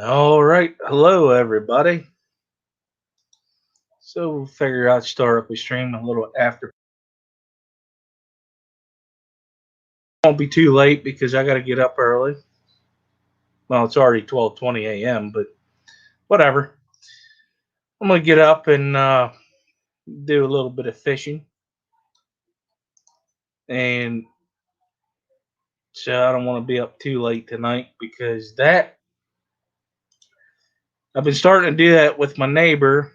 All right. Hello, everybody. So, we'll figure out start up a stream a little after. Won't be too late because I got to get up early. Well, it's already 12:20 a.m., but whatever. I'm going to get up and do a little bit of fishing. And so I don't want to be up too late tonight because that I've been starting to do that with my neighbor.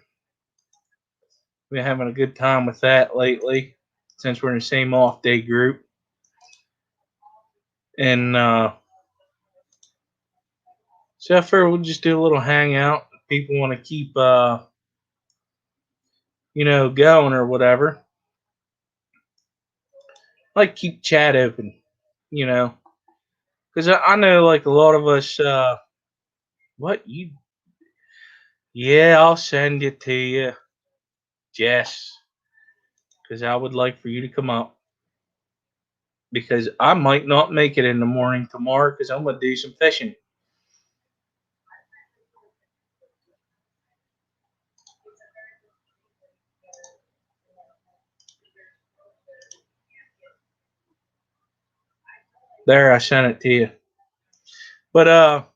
Been having a good time with that lately since we're in the same off day group. And so I figured we'll just do a little hangout. People want to keep, going or whatever. Like keep chat open, you know, because I know like a lot of us. What you? Yeah, I'll send it to you, Jess, because I would like for you to come up because I might not make it in the morning tomorrow because I'm gonna do some fishing. There, I sent it to you. But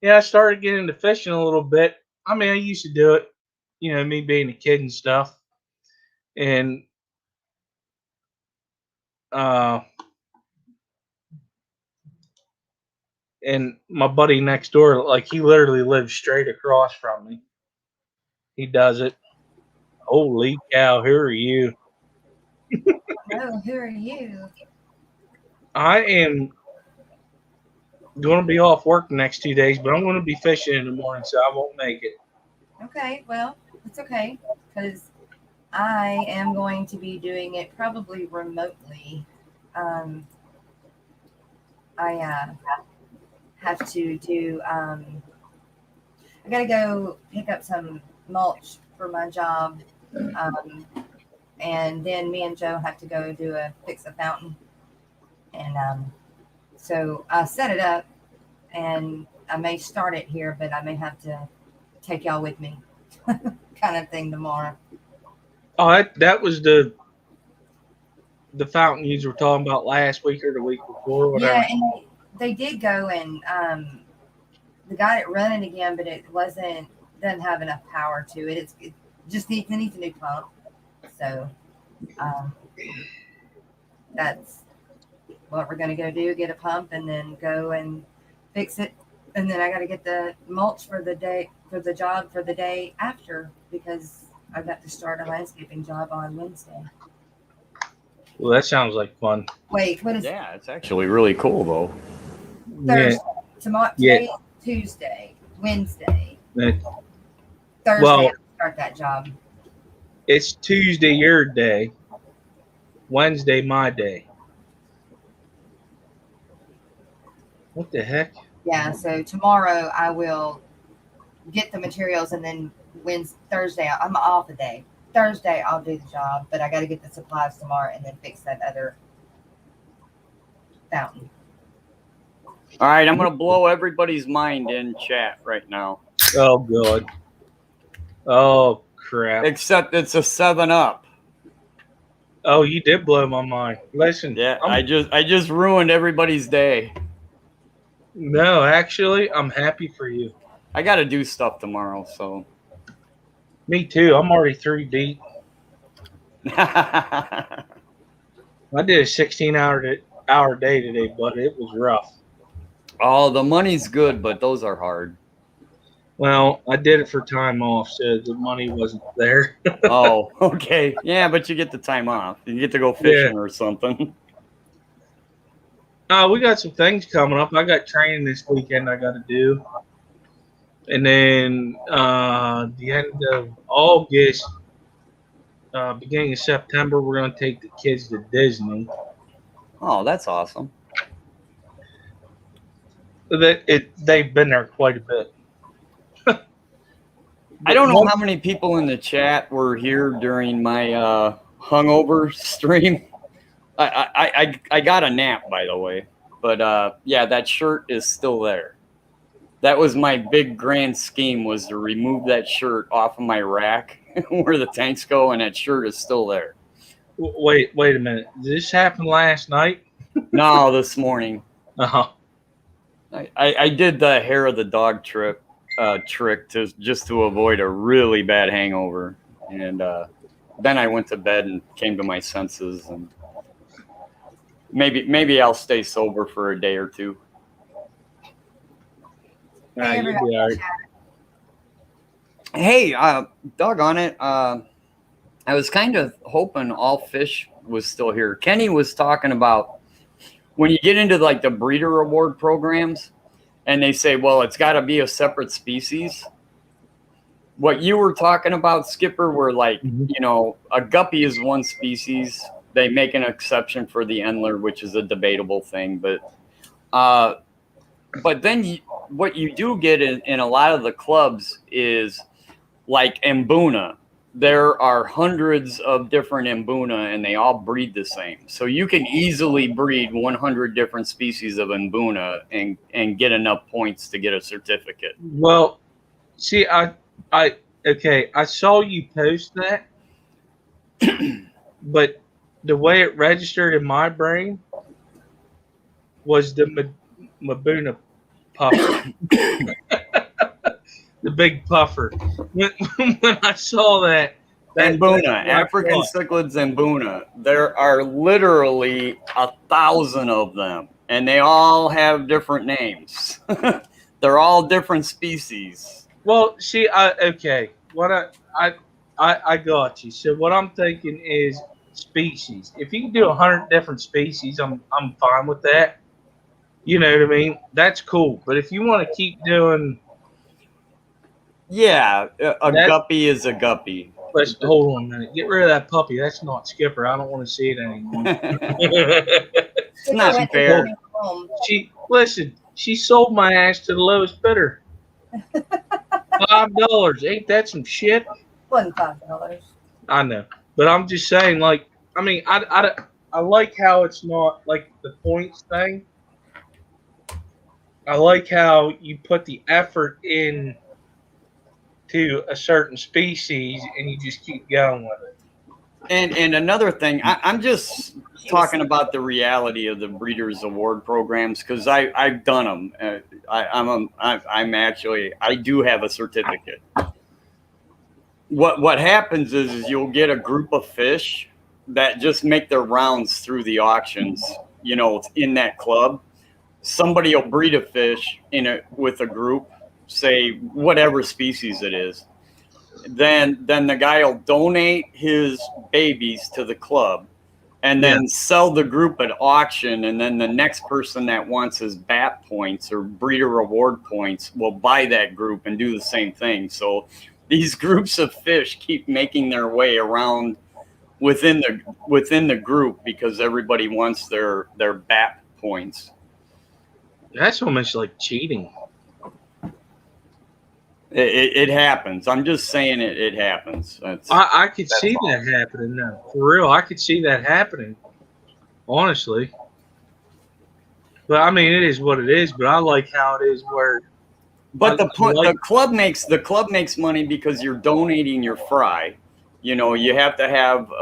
yeah, I started getting into fishing a little bit. I mean, I used to do it, me being a kid and stuff, and uh, and my buddy next door, like he literally lives straight across from me. He does it. Holy cow! Who are you? Hello, who are you? I am going to be off work the next 2 days, but I'm going to be fishing in the morning, so I won't make it. Okay, well, it's okay because I am going to be doing it probably remotely. Um, I have to do, I got to go pick up some mulch for my job. Um, and then me and Joe have to go do fix a fountain. And so I set it up and I may start it here, but I may have to take y'all with me kind of thing tomorrow. Oh, that was the fountain you were talking about last week or the week before, Yeah, whatever. and they did go and they got it running again, but it wasn't doesn't have enough power to it. It just needs a new pump. So um, that's what we're gonna go do: get a pump and then go and fix it. And then I got to get the mulch for the day for the job for the day after because I've got to start a landscaping job on Wednesday. Well, that sounds like fun. Wait, what is Yeah, it's actually really cool though. Yeah, Thursday? Tomorrow, yeah. today is Tuesday, Wednesday, yeah. Thursday. Well, I start that job. it's Tuesday your day, Wednesday my day. What the heck? Yeah, so tomorrow I will get the materials, and then Wednesday, Thursday I'm off a day. Thursday I'll do the job, but I got to get the supplies tomorrow and then fix that other fountain. All right, I'm gonna blow everybody's mind in chat right now. Oh god. Oh crap. Except it's a 7-Up. Oh, you did blow my mind. Listen, Yeah, I just ruined everybody's day. no, actually, I'm happy for you. I got to do stuff tomorrow, so. Me too. I'm already 3 deep. I did a 16-hour day today, but it was rough. Oh, the money's good, but those are hard. Well, I did it for time off, so the money wasn't there. Oh, okay. Yeah, but you get the time off. You get to go fishing or something. We got some things coming up. I got training this weekend I got to do. And then the end of August, beginning of September, we're going to take the kids to Disney. Oh, that's awesome. They've been there quite a bit. I don't know how many people in the chat were here during my hungover stream. I got a nap, by the way, but yeah, that shirt is still there. That was my big grand scheme, was to remove that shirt off of my rack where the tanks go, and that shirt is still there. Wait a minute. Did this happen last night? No, this morning. Uh-huh. I did the hair of the dog trick just to avoid a really bad hangover, and then I went to bed and came to my senses, and maybe I'll stay sober for a day or two. Hey, You'll be everybody. all right. Hey, doggone it. I was kind of hoping All Fish was still here. Kenny was talking about when you get into like the breeder award programs and they say, well, it's got to be a separate species. What you were talking about, Skipper, where like, you know, a guppy is one species. They make an exception for the Endler, which is a debatable thing. But then what you do get in a lot of the clubs is like Mbuna. There are hundreds of different Mbuna, and they all breed the same. So you can easily breed 100 different species of Mbuna and get enough points to get a certificate. Well, see, I saw you post that, but the way it registered in my brain was the Mbuna puffer, the big puffer. When I saw that Mbuna, African cichlid Mbuna, there are literally 1,000 of them, and they all have different names. They're all different species. Well, see, what I got you. So what I'm thinking is species. If you can do 100 different species, I'm fine with that. You know what I mean? That's cool. But if you want to keep doing, yeah, a guppy is a guppy. let's hold on a minute. Get rid of that puppy. That's not Skipper. I don't want to see it anymore. It's not fair. She sold my ass to the lowest bidder. $5. Ain't that some shit? Wasn't $5. I know, but I'm just saying. Like, I mean, I like how it's not like the points thing. I like how you put the effort in to a certain species and you just keep going with it. And another thing, I'm just talking about the reality of the Breeders' Award programs because I've done them. I do have a certificate. What happens is you'll get a group of fish that just make their rounds through the auctions. You know, in that club, somebody will breed a fish with a group, say whatever species it is. Then the guy will donate his babies to the club and then sell the group at auction. And then the next person that wants his BAP points or breeder reward points will buy that group and do the same thing. So these groups of fish keep making their way around within the group because everybody wants their BAP points. That's almost like cheating. It happens. I'm just saying it happens. I could see that happening now. For real, I could see that happening. Honestly. But I mean, it is what it is. But I like how it is where. But the club makes money because you're donating your fry. You know, you have to have.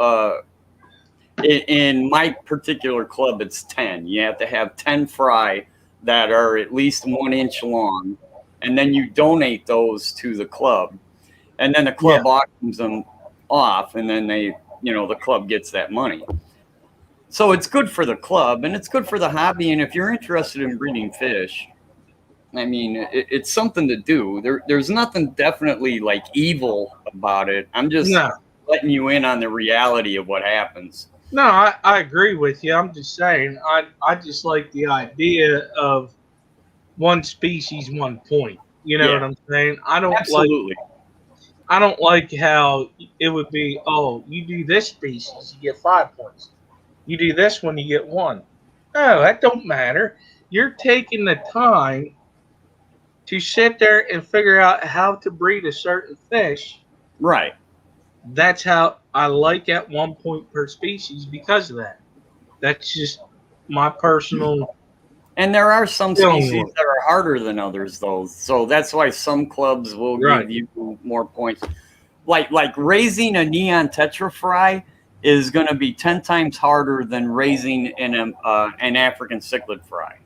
In my particular club, it's 10. You have to have 10 fry that are at least 1 inch long. And then you donate those to the club, and then the club auctions them off, and then the club gets that money. So it's good for the club, and it's good for the hobby. And if you're interested in breeding fish, I mean, it's something to do. There's nothing definitely like evil about it. I'm just letting you in on the reality of what happens. No, I agree with you. I'm just saying, I just like the idea of one species, 1 point. You know what I'm saying? I don't like how it would be, oh, you do this species, you get 5 points. You do this one, you get 1. No, that don't matter. You're taking the time to sit there and figure out how to breed a certain fish. Right. That's how I like at 1 point per species because of that. That's just my personal. And there are some species that are harder than others, though. So that's why some clubs will Right. give you more points. Like raising a neon tetra fry is going to be 10 times harder than raising an African cichlid fry.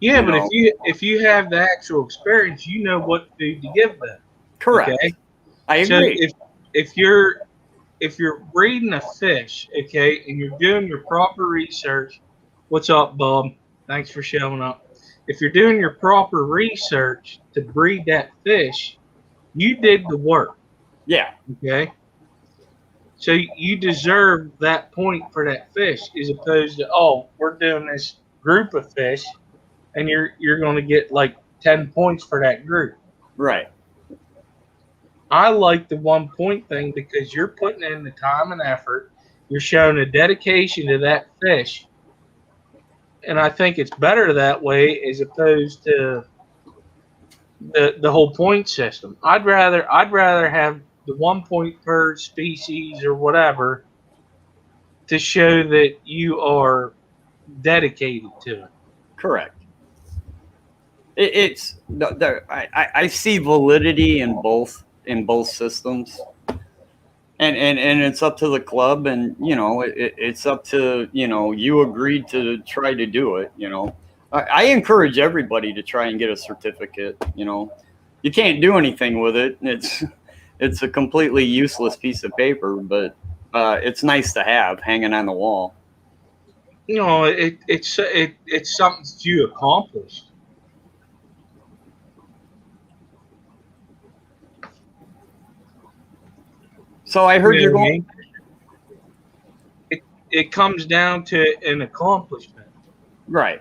Yeah, You but know. if you have the actual experience, you know what food to give them. Correct. Okay. I So agree. if you're breeding a fish, okay, and you're doing your proper research, what's up, Bob? Thanks for showing up. If you're doing your proper research to breed that fish, you did the work, Yeah. okay? So you deserve that point for that fish, as opposed to, oh, we're doing this group of fish, and you're going to get like 10 points for that group. Right. I like the 1 point thing because you're putting in the time and effort. You're showing a dedication to that fish. And I think it's better that way as opposed to the whole point system. I'd rather have the 1 point per species or whatever to show that you are dedicated to it. Correct. I see validity in both systems, and it's up to the club, and it's up to you agreed to try to do it. I encourage everybody to try and get a certificate. You can't do anything with it. It's a completely useless piece of paper, but it's nice to have hanging on the wall. It's something that you accomplished. So I heard You you're know what I going. mean? It comes down to an accomplishment. Right.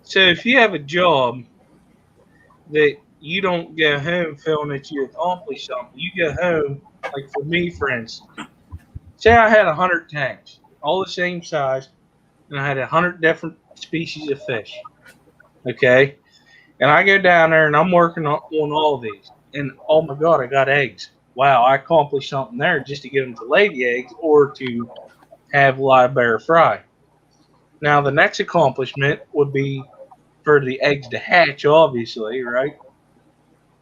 So if you have a job that you don't go home feeling that you accomplished something, you go home, like for me, for instance, say I had 100 tanks, all the same size, and I had 100 different species of fish. Okay? And I go down there and I'm working on all of these. And oh my God, I got eggs. Wow, I accomplished something there just to get them to lay the eggs or to have live bear fry. Now, the next accomplishment would be for the eggs to hatch, obviously, right?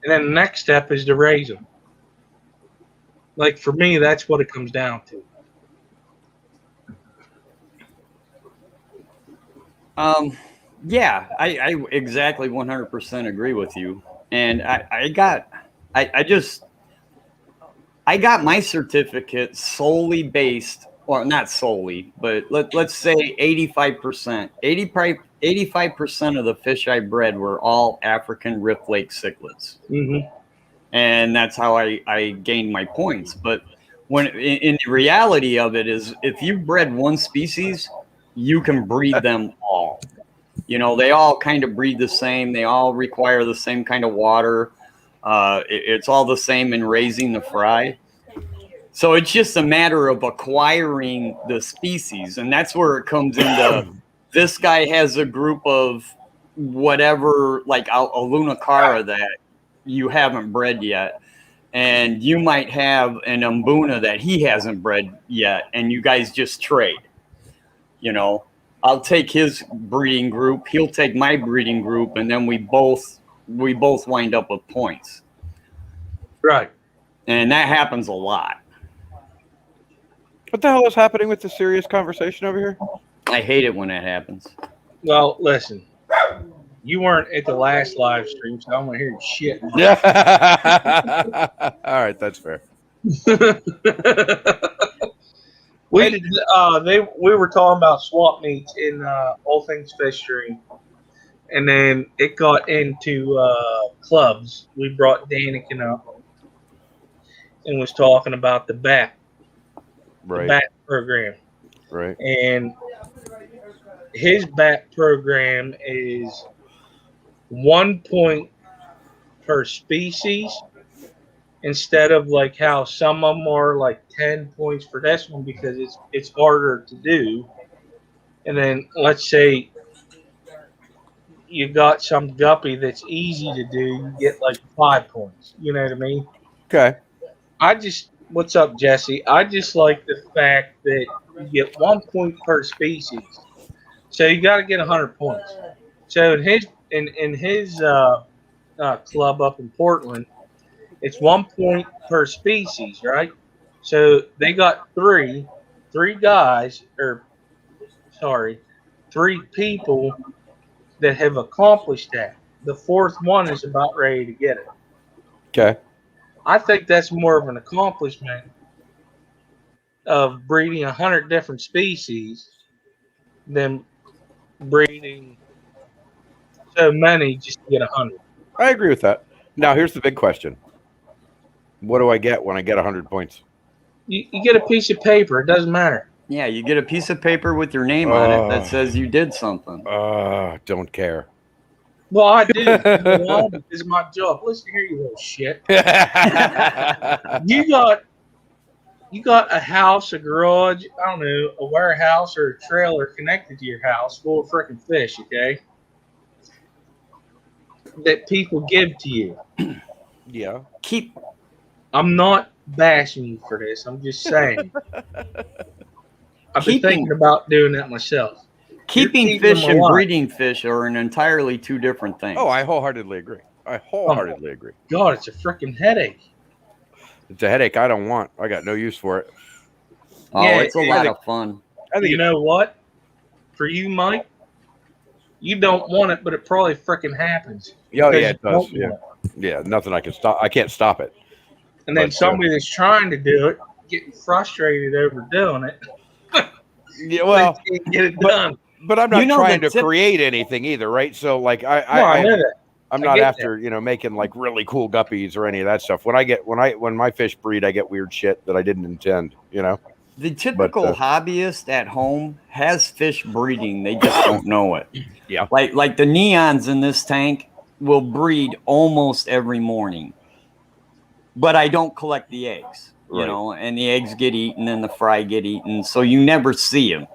And then the next step is to raise them. Like for me, that's what it comes down to. Yeah, I exactly 100% agree with you. And I got my certificate solely based, well, not solely, but let's say 85%. 85% of the fish I bred were all African Rift Lake cichlids. Mm-hmm. And that's how I gained my points. But when in the reality of it is, if you bred one species, you can breed them all. They all kind of breed the same. They all require the same kind of water. It's all the same in raising the fry. So it's just a matter of acquiring the species. And that's where it comes into this guy has a group of whatever, like a Lunacara that you haven't bred yet. And you might have an Mbuna that he hasn't bred yet. And you guys just trade. I'll take his breeding group. He'll take my breeding group, and then we both wind up with points. Right. And that happens a lot. What the hell is happening with the serious conversation over here? I hate it when that happens. Well, listen, you weren't at the last live stream, so I'm gonna hear your shit. Yeah. All right, that's fair. We were talking about swap meets in All Things Fish Stream, and then it got into clubs. We brought Daniken up and was talking about the BAT program. Right. And his BAT program is 1 point per species, instead of like how some of them are like 10 points for this one because it's harder to do. And then let's say you got some guppy that's easy to do, you get like 5 points. You know what I mean? Okay. What's up, Jesse? I just like the fact that you get 1 point per species. So you got to get 100 points. So in in his club up in Portland, it's 1 point per species, right? So they got three guys, or sorry, three people that have accomplished that. The fourth one is about ready to get it. Okay. I think that's more of an accomplishment of breeding 100 different species than breeding so many just to get 100. I agree with that. Now, here's the big question. What do I get when I get 100 points? You get a piece of paper. It doesn't matter. Yeah, you get a piece of paper with your name on it that says you did something. Don't care. Well, I do. You know why? Because it's my job. Listen here, you little shit. You got a house, a garage, I don't know, a warehouse or a trailer connected to your house full of freaking fish, okay? That people give to you. Yeah. I'm not bashing you for this. I'm just saying. I've been thinking about doing that myself. Keeping fish and breeding fish are an entirely two different things. Oh, I wholeheartedly agree. Agree. God, it's a freaking headache. It's a headache I don't want. I got no use for it. Oh, yeah, it's a lot of fun. I think you know what? For you, Mike, you don't want it, but it probably freaking happens. Oh, yeah, it does. Yeah, nothing I can stop. I can't stop it. And then somebody that's trying to do it, getting frustrated over doing it. Yeah, well, get it done. But I'm not trying to create anything either, right? So, like, I know that. I'm not after making like really cool guppies or any of that stuff. When my fish breed, I get weird shit that I didn't intend. The typical hobbyist at home has fish breeding. They just don't know it. Yeah. Like the neons in this tank will breed almost every morning. But I don't collect the eggs, and the eggs get eaten and the fry get eaten. So you never see them.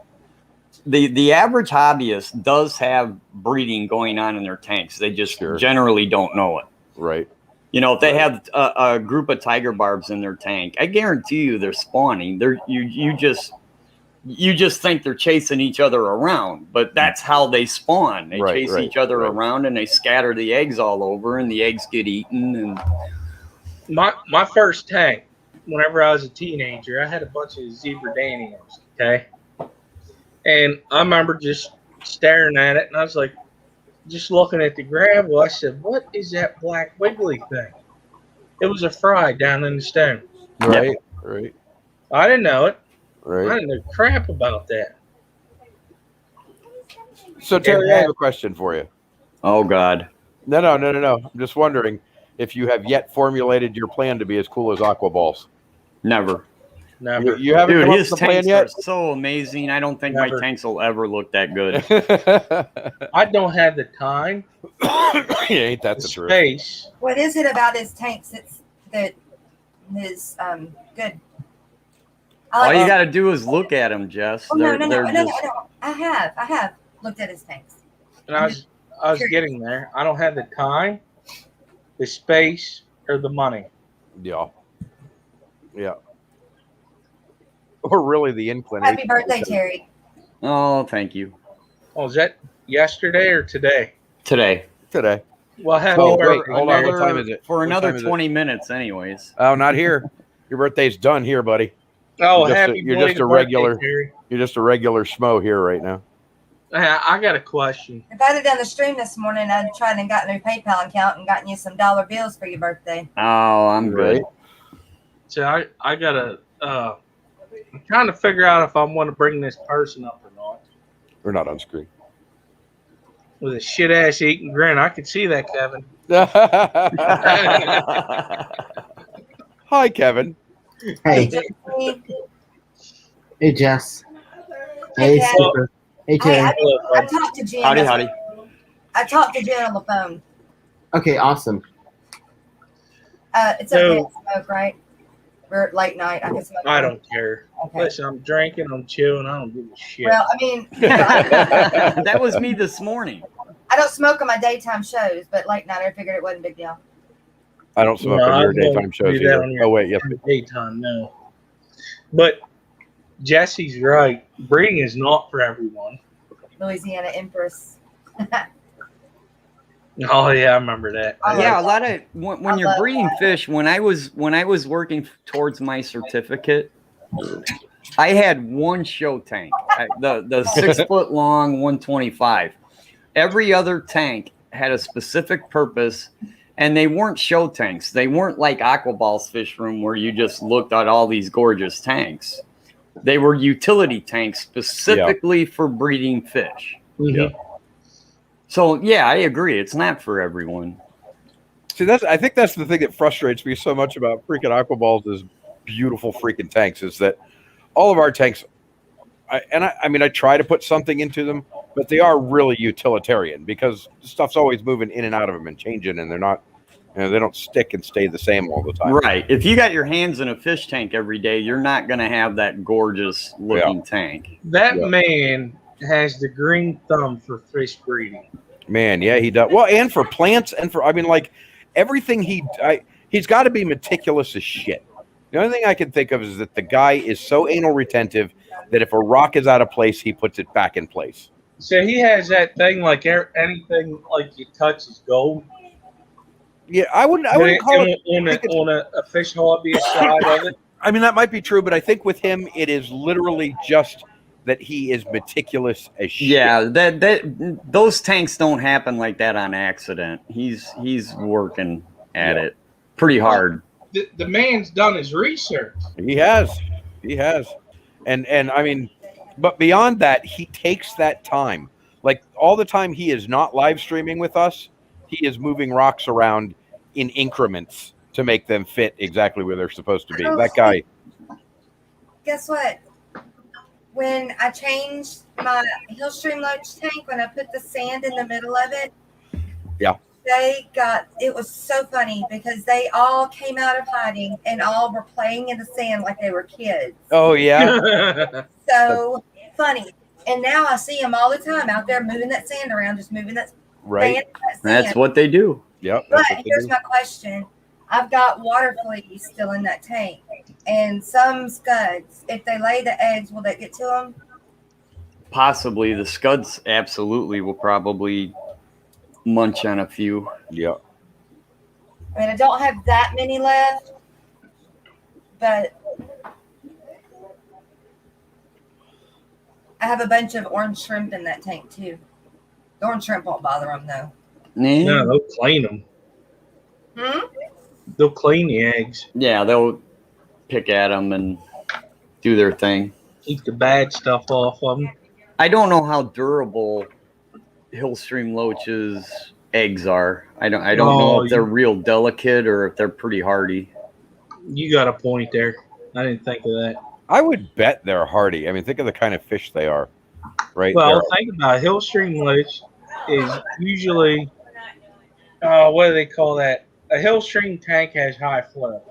The average hobbyist does have breeding going on in their tanks. They just generally don't know it. Right. If they have a group of tiger barbs in their tank, I guarantee you they're spawning. You just think they're chasing each other around, but that's how they spawn. They chase each other around and they scatter the eggs all over, and the eggs get eaten. And my first tank, whenever I was a teenager, I had a bunch of zebra danios. Okay. And I remember just staring at it, and I was like, just looking at the gravel. I said, "What is that black wiggly thing?" It was a fry down in the stone. Right, right. I didn't know it. Right. I didn't know crap about that. So, Terry, I have a question for you. Oh, God. No. I'm just wondering if you have yet formulated your plan to be as cool as Aqua Balls. Never. You haven't come up his with a plan tanks yet? are so amazing. I don't think my tanks will ever look that good. I don't have the time. Ain't that the truth? Space. What is it about his tanks that is good? All you got to do is look at them, Jess. Oh, no. I have looked at his tanks. And I was getting there. I don't have the time, the space, or the money. Yeah. Or really the inclination. Happy birthday, Terry. Oh, thank you. Oh, is that yesterday or today? Today. Well, happy birthday. birthday. Hold on. What time is it? For another 20 minutes, anyways. Oh, not here. Your birthday's done here, buddy. Oh, You're just a regular schmo here right now. I got a question. If I'd have done the stream this morning, I'd tried and gotten a PayPal account and gotten you some dollar bills for your birthday. Oh, I'm good. So I got I'm trying to figure out if I want to bring this person up or not. We're not on screen. With a shit ass eating grin. I could see that, Kevin. Hi, Kevin. Hey. Hey, Jess. Hey, Super. Hey, Terry. I talked to Jen. Howdy. I talked to Jen on the phone. Okay, awesome. It's okay to smoke, right? We're at late night. I can smoke. I don't care. Okay. Listen, I'm drinking, I'm chilling, I don't give a shit. Well, I mean, That was me this morning. I don't smoke on my daytime shows, but late night I figured it wasn't a big deal. I don't smoke on your daytime shows either. Oh, wait, yes. Daytime, no. But Jesse's right. Breeding is not for everyone. Louisiana Empress. Oh yeah, I remember that. Yeah, a lot of when I you're love breeding fish. When I was working towards my certificate, I had one show tank, the 6 foot long 125. Every other tank had a specific purpose, and they weren't show tanks. They weren't like Aquabal's fish room where you just looked at all these gorgeous tanks. They were utility tanks specifically for breeding fish. Mhm. So yeah, I agree. It's not for everyone. See, I think that's the thing that frustrates me so much about freaking Aquaballs is beautiful freaking tanks is that all of our tanks, I mean, I try to put something into them, but they are really utilitarian because stuff's always moving in and out of them and changing, and they're not, they don't stick and stay the same all the time. Right. If you got your hands in a fish tank every day, you're not going to have that gorgeous looking tank. That Yeah. man has the green thumb for fish breeding. Man, yeah, he does. Well, and for plants and for, I mean, like everything he's got to be meticulous as shit. The only thing I can think of is that the guy is so anal retentive that if a rock is out of place, he puts it back in place. So he has that thing like anything like you touch is gold. Yeah, I wouldn't call it. On a fish hobbyist side of it. I mean, that might be true, but I think with him, it is literally just that he is meticulous as shit. Yeah, those tanks don't happen like that on accident. He's working at it pretty hard. The man's done his research. He has, and I mean, but beyond that, he takes that time. Like all the time he is not live streaming with us, he is moving rocks around in increments to make them fit exactly where they're supposed to be. That guy. Guess what? When I changed my Hillstream Loach tank, when I put the sand in the middle of it, Yeah. It was so funny because they all came out of hiding and all were playing in the sand like they were kids. Oh yeah. So funny. And now I see them all the time out there moving that sand around, just moving that Right. sand. That's what they do. Yep. But here's my question. I've got water fleas still in that tank and some scuds. If they lay the eggs, will that get to them? Possibly. The scuds absolutely will probably munch on a few. Yeah. I mean, I don't have that many left, but I have a bunch of orange shrimp in that tank too. The orange shrimp won't bother them though. No, they'll clean them. They'll clean the eggs. Yeah, they'll pick at them and do their thing. Keep the bad stuff off of them. I don't know how durable Hillstream Loach's eggs are. I don't know if they're real delicate or if they're pretty hardy. You got a point there. I didn't think of that. I would bet they're hardy. I mean, think of the kind of fish they are. Right. Well, think about it. Hillstream Loach is usually what do they call that? A Hillstream tank has high flow,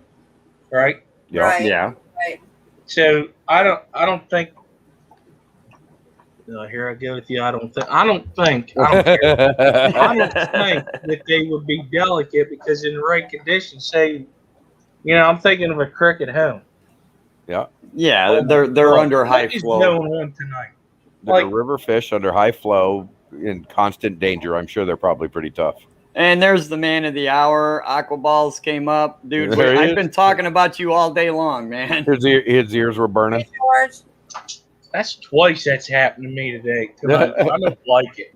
right? Yeah. Right. Yeah. So I don't think. Here I go with you. I don't think. I don't care. I don't think that they would be delicate because in the right conditions, say, I'm thinking of a cricket home. Yeah, they're under high What is flow. going on tonight? They're Like- river fish under high flow in constant danger. I'm sure they're probably pretty tough. And there's the man of the hour. Aquaballs came up. Dude, There he I've is. been talking about you all day long, man. His ears were burning. Hey, George. That's twice that's happened to me today. I don't like it.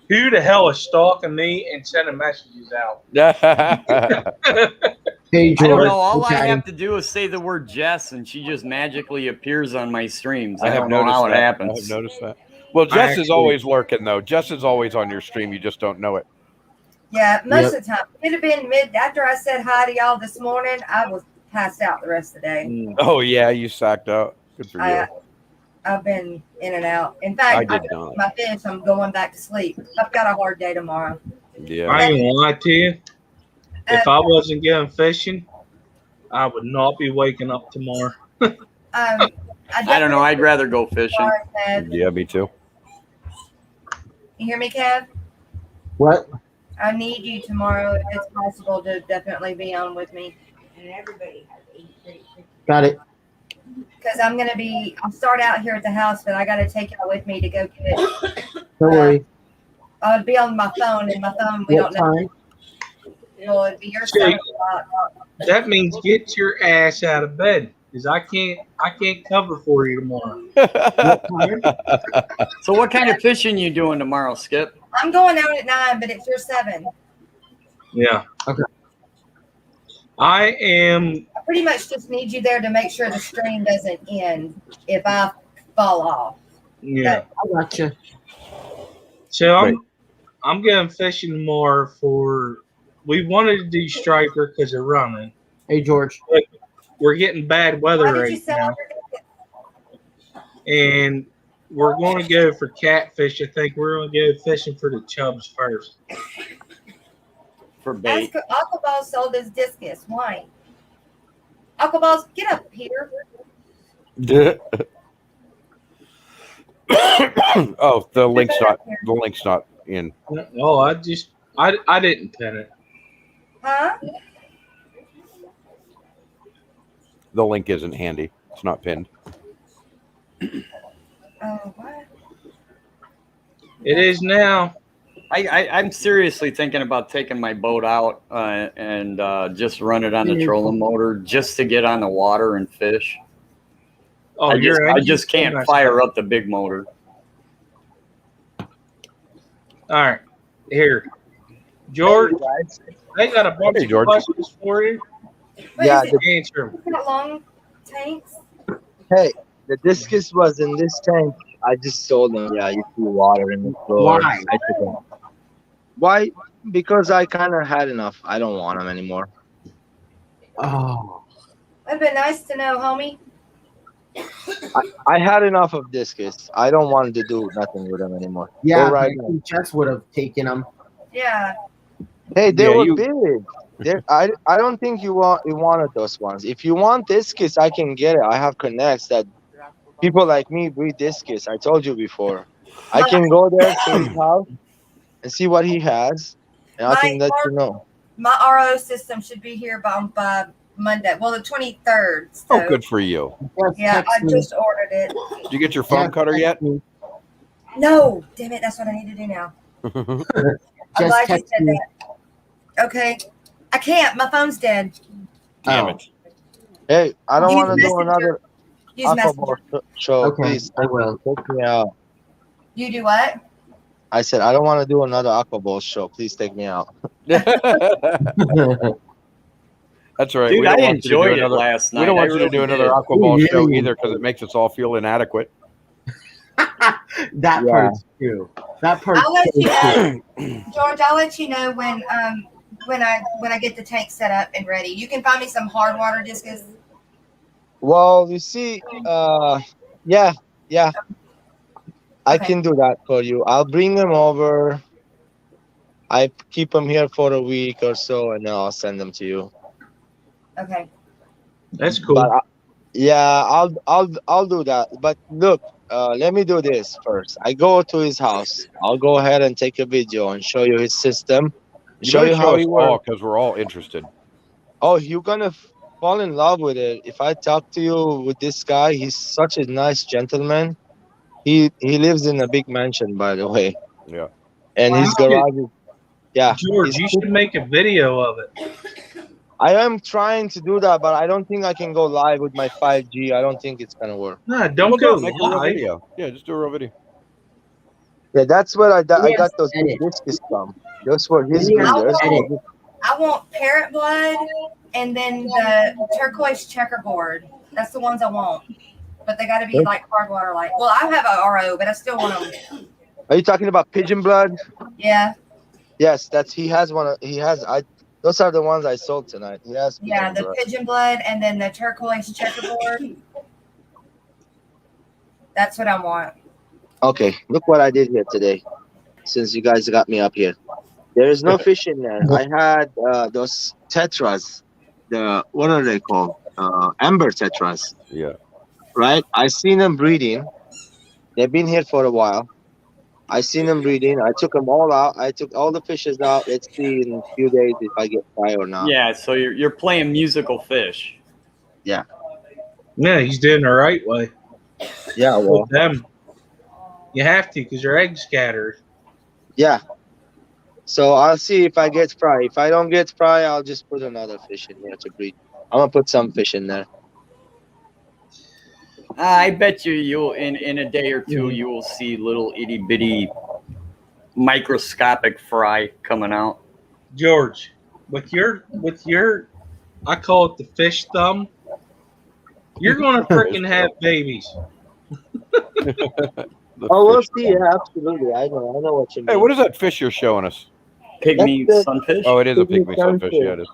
Who the hell is stalking me and sending messages out? Hey, I George. don't know. All I okay. have to do is say the word Jess, and she just magically appears on my streams. I have don't know noticed how that. it happens. I have noticed that. Well, Jess is always lurking, though. Jess is always on your stream. You just don't know it. Yeah, most of the time. It'd have been after I said hi to y'all this morning, I was passed out the rest of the day. Oh, yeah. You sacked out. Good for you. I've been in and out. In I fact, did not. my fish, I'm going back to sleep. I've got a hard day tomorrow. Yeah. I ain't gonna lie to you. If I wasn't going fishing, I would not be waking up tomorrow. I don't know. I'd rather go fishing. Sorry, Kev. Yeah, me too. You hear me, Kev? What? I need you tomorrow if it's possible to definitely be on with me. Got it. Because I'll start out here at the house, but I got to take y'all with me to go get Don't worry. I would be on my phone, and my phone, we What don't know. time? It'd be your So- 7 o'clock. That means get your ass out of bed, because I can't cover for you tomorrow. What time? So what kind of fishing you doing tomorrow, Skip? I'm going out at 9, but it's your 7. Yeah. Okay. I am. I pretty much just need you there to make sure the stream doesn't end if I fall off. Yeah. I gotcha. So Right. I'm going fishing more for. We wanted to do striper because they're running. Hey, George. We're getting bad Why weather did you right sell now, all your tickets? and we're going to go for catfish. I think we're going to go fishing for the chubs first. For bait. Ask Aquaball sold his discus. Why? Aquaballs, get up here. Oh, the link's not in. Oh, I didn't pin it. Huh? The link isn't handy. It's not pinned. Oh, what? It is now. I'm seriously thinking about taking my boat out and just run it on the trolling motor just to get on the water and fish. Oh, I just can't fire up the big motor. All right, here, George. I got a bunch Hey, of George. questions for you. What Yeah, is it? Answer 'em. You got long tanks? Hey, the discus was in this tank. I just told them, yeah, you see water in the floor. Why? I took them. Why? Because I kind of had enough. I don't want them anymore. Oh. That'd been nice to know, homie. I had enough of discus. I don't want to do nothing with them anymore. Yeah, Go right maybe now. Jess would have taken them. Yeah. Hey, they Yeah, were you- big. I don't think you wanted those ones. If you want discus, I can get it. I have connects that people like me breed discus. I told you before. I can go there to his house and see what he has, and I can let you know. My RO system should be here by Monday. Well, the 23rd. So, Oh, good for you. Jess, yeah, text I me. just ordered it. Did you get your foam Jess, cutter text yet? me. No, damn it. That's what I need to do now. I'm Just glad you text said me. that. Okay. I can't. My phone's dead. Damn Oh. it. Hey, I don't Use want to do Messenger. another Use Messenger. Aquaball show. Okay, Please I will. take me out. You do what? I said I don't want to do another Aquaball show. Please take me out. That's right. Dude, We don't I want you to do enjoyed it another- last night. We don't want I you to do really another did. Aquaball Ooh, show yeah. either because it makes us all feel inadequate. That Yeah. part's true. That part's I'll let you true. know, George. I'll let you know when I get the tank set up and ready. You can find me some hard water discus. Well, you see, yeah. I Okay. can do that for you. I'll bring them over. I keep them here for a week or so, and then I'll send them to you. Okay. That's cool. But I'll do that. But look, let me do this first. I go to his house. I'll go ahead and take a video and show you his system. Show better you how us he all works. because we're all interested. Oh, you're gonna fall in love with it. If I talk to you with this guy, he's such a nice gentleman. He lives in a big mansion, by the way. Yeah. And his Wow. garage is, yeah. George, he's- you should make a video of it. I am trying to do that, but I don't think I can go live with my 5G. I don't think it's gonna work. No, don't Well, go make a real live. video. Yeah, just do a real video. Yeah, that's where I Yes, got those edit. discus from. Those were his Yeah, breeders. edit. I want parrot blood and then the turquoise checkerboard. That's the ones I want. But they got to be like hard water, like. Well, I have a RO, but I still want them. Are you talking about pigeon blood? Yeah, Yes, he has one. Those are the ones I sold tonight. He has. yeah, pigeon the blood. pigeon blood and then the turquoise checkerboard. That's what I want. Okay, look what I did here today. Since you guys got me up here, there is no fish in there. I had those tetras. What are they called? Amber tetras, Yeah. right? I seen them breeding. They've been here for a while. I seen them breeding. I took them all out. I took all the fishes out. Let's see in a few days if I get fry or not. Yeah, so you're playing musical fish. Yeah, he's doing the right way. Yeah, well, With them, you have to because they're egg scatters. yeah. So I'll see if I get fry. If I don't get fry, I'll just put another fish in there to breed. I'm gonna put some fish in there. I bet you'll in a day or two you will see little itty bitty microscopic fry coming out. George, with your, I call it the fish thumb. You're gonna freaking have babies. Oh, we'll see. Yeah, absolutely. I know what you mean. Hey, what is that fish you're showing us? Pygmy That's the- sunfish. Oh, it is a Pygmy pygmy sunfish. Yeah, it is.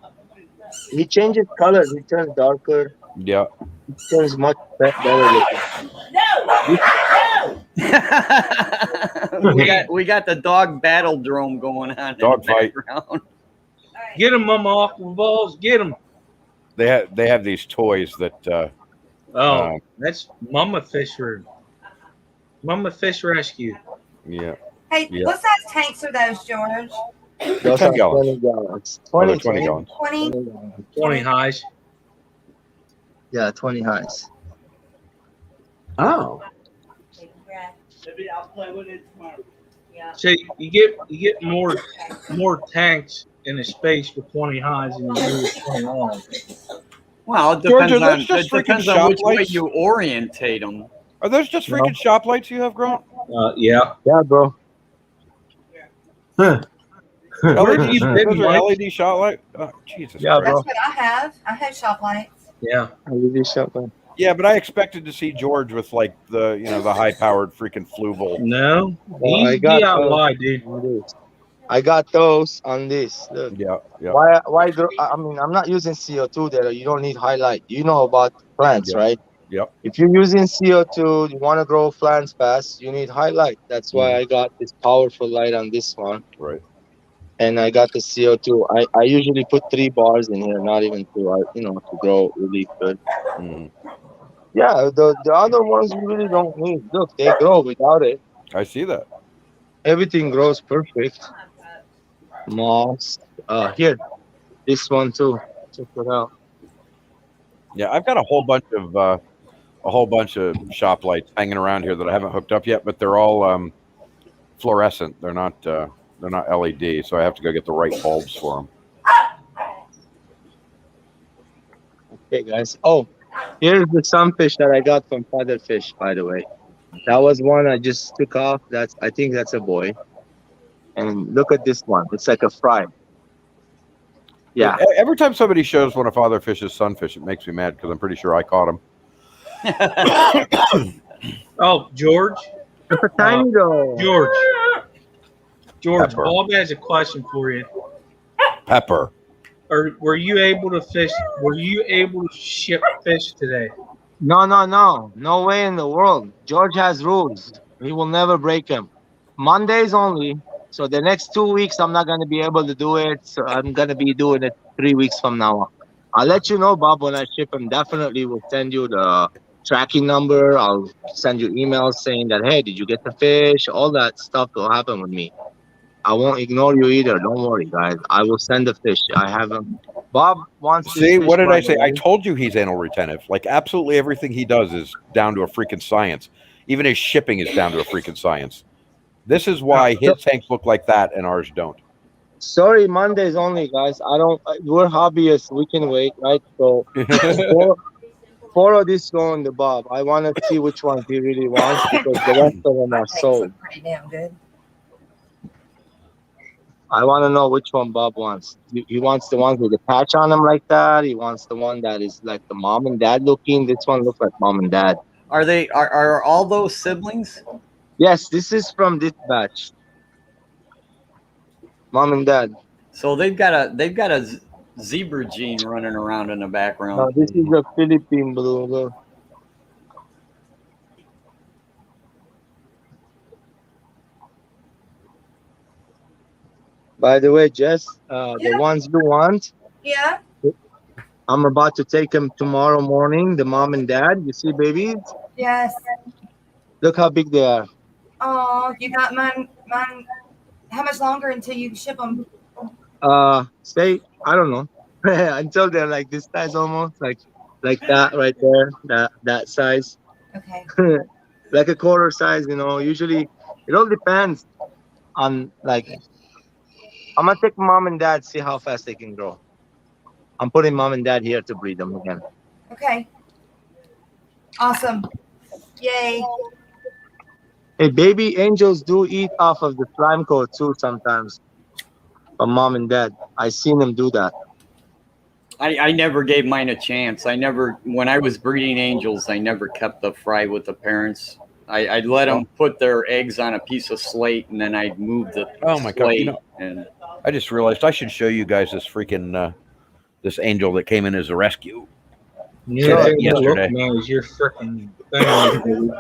He changes color. He turns darker. Yeah. He turns much better looking. we got the dog battle drone going on. Dog in the fight. background. Get them, Mama Aqua Balls. Get them. They have these toys that Oh, that's Mama Fish Room. Mama Fish Rescue. yeah. Hey, Yeah. what size tanks are those, George? Those 10 are gallons. 20 gallons. Oh, they're 20 20 gallons. 20? 20 gallons. 20 highs. Yeah, 20 highs. Oh. Maybe I'll play with it tomorrow. So you get more tanks in a space with 20 highs than you do with 20 longs. Well, it George, depends are those on just it depends freaking on which shop way lights? you orientate them. Are those just freaking shop lights you have, Grant? Yeah. Yeah, bro. Huh. Where do you been, Those are Mike? LED shot light? Oh, Jesus Yeah, Christ. bro. That's what I have. I have shop lights. Yeah. I really shot one. Yeah, but I expected to see George with like the the high powered freaking Fluval. No. Well, I He got out lied, dude. on this. I got those on this. Look. Yeah, yeah. Why I mean, I'm not using CO2 there. You don't need highlight. You know about plants, Yep. right? Yep. If you're using CO2, you want to grow plants fast, you need highlight. That's why I got this powerful light on this one. Right. And I got the CO2. I usually put 3 bars in here, not even 2, to grow really good. Mhm. Yeah, the other ones you really don't need. Look, they grow without it. I see that. Everything grows perfect. Moss. Here, this one too. Check it out. Yeah, I've got a whole bunch of shop lights hanging around here that I haven't hooked up yet, but they're all fluorescent. They're not LED, so I have to go get the right bulbs for them. Okay, guys. Oh, here's the sunfish that I got from Featherfish, by the way. That was one I just took off. I think that's a boy. And look at this one. It's like a fry. Yeah. Every time somebody shows one of Father Fish's sunfish, it makes me mad because I'm pretty sure I caught him. Oh, George. It's a tiny though. George, Pepper. Bob has a question for you. Pepper. Or were you able to fish? Were you able to ship fish today? No. No way in the world. George has rules. He will never break them. Mondays only. So the next 2 weeks, I'm not going to be able to do it. So I'm going to be doing it 3 weeks from now on. I'll let you know, Bob, when I ship them. Definitely will send you the tracking number. I'll send you emails saying that, hey, did you get the fish? All that stuff will happen with me. I won't ignore you either. Don't worry, guys. I will send the fish. I have them. Bob wants to See, what did I say? I told you he's anal retentive. Like absolutely everything he does is down to a freaking science. Even his shipping is down to a freaking science. This is why his tanks look like that and ours don't. Sorry, Mondays only, guys. We're hobbyists. We can wait, right? So four of these go on the Bob. I want to see which ones he really wants because the rest of them are Tanks sold. look pretty damn good. I want to know which one Bob wants. He wants the ones with the patch on them like that. He wants the one that is like the mom and dad looking. This one looks like mom and dad. Are all those siblings? Yes, this is from this batch. Mom and dad. So they've got a zebra gene running around in the background. No, this is a Philippine blue. Look. By the way, Jess, the ones you want, Yeah. I'm about to take them tomorrow morning. The mom and dad, you see, babies? Yes. Look how big they are. Oh, you got mine. How much longer until you ship them? Say, I don't know, until they're like this size almost, like that right there, that size, Okay. like a quarter size. Usually it all depends on like I'm gonna take mom and dad, see how fast they can grow. I'm putting mom and dad here to breed them again. Okay. Awesome. Yay. Hey, baby angels do eat off of the slime coat too sometimes. But mom and dad, I seen them do that. I never gave mine a chance. When I was breeding angels, I never kept the fry with the parents. I'd let them put their eggs on a piece of slate, and then I'd move the Oh my God, slate. And I just realized I should show you guys this freaking this angel that came in as a rescue. Yeah, yesterday. look, man, is your freaking thing.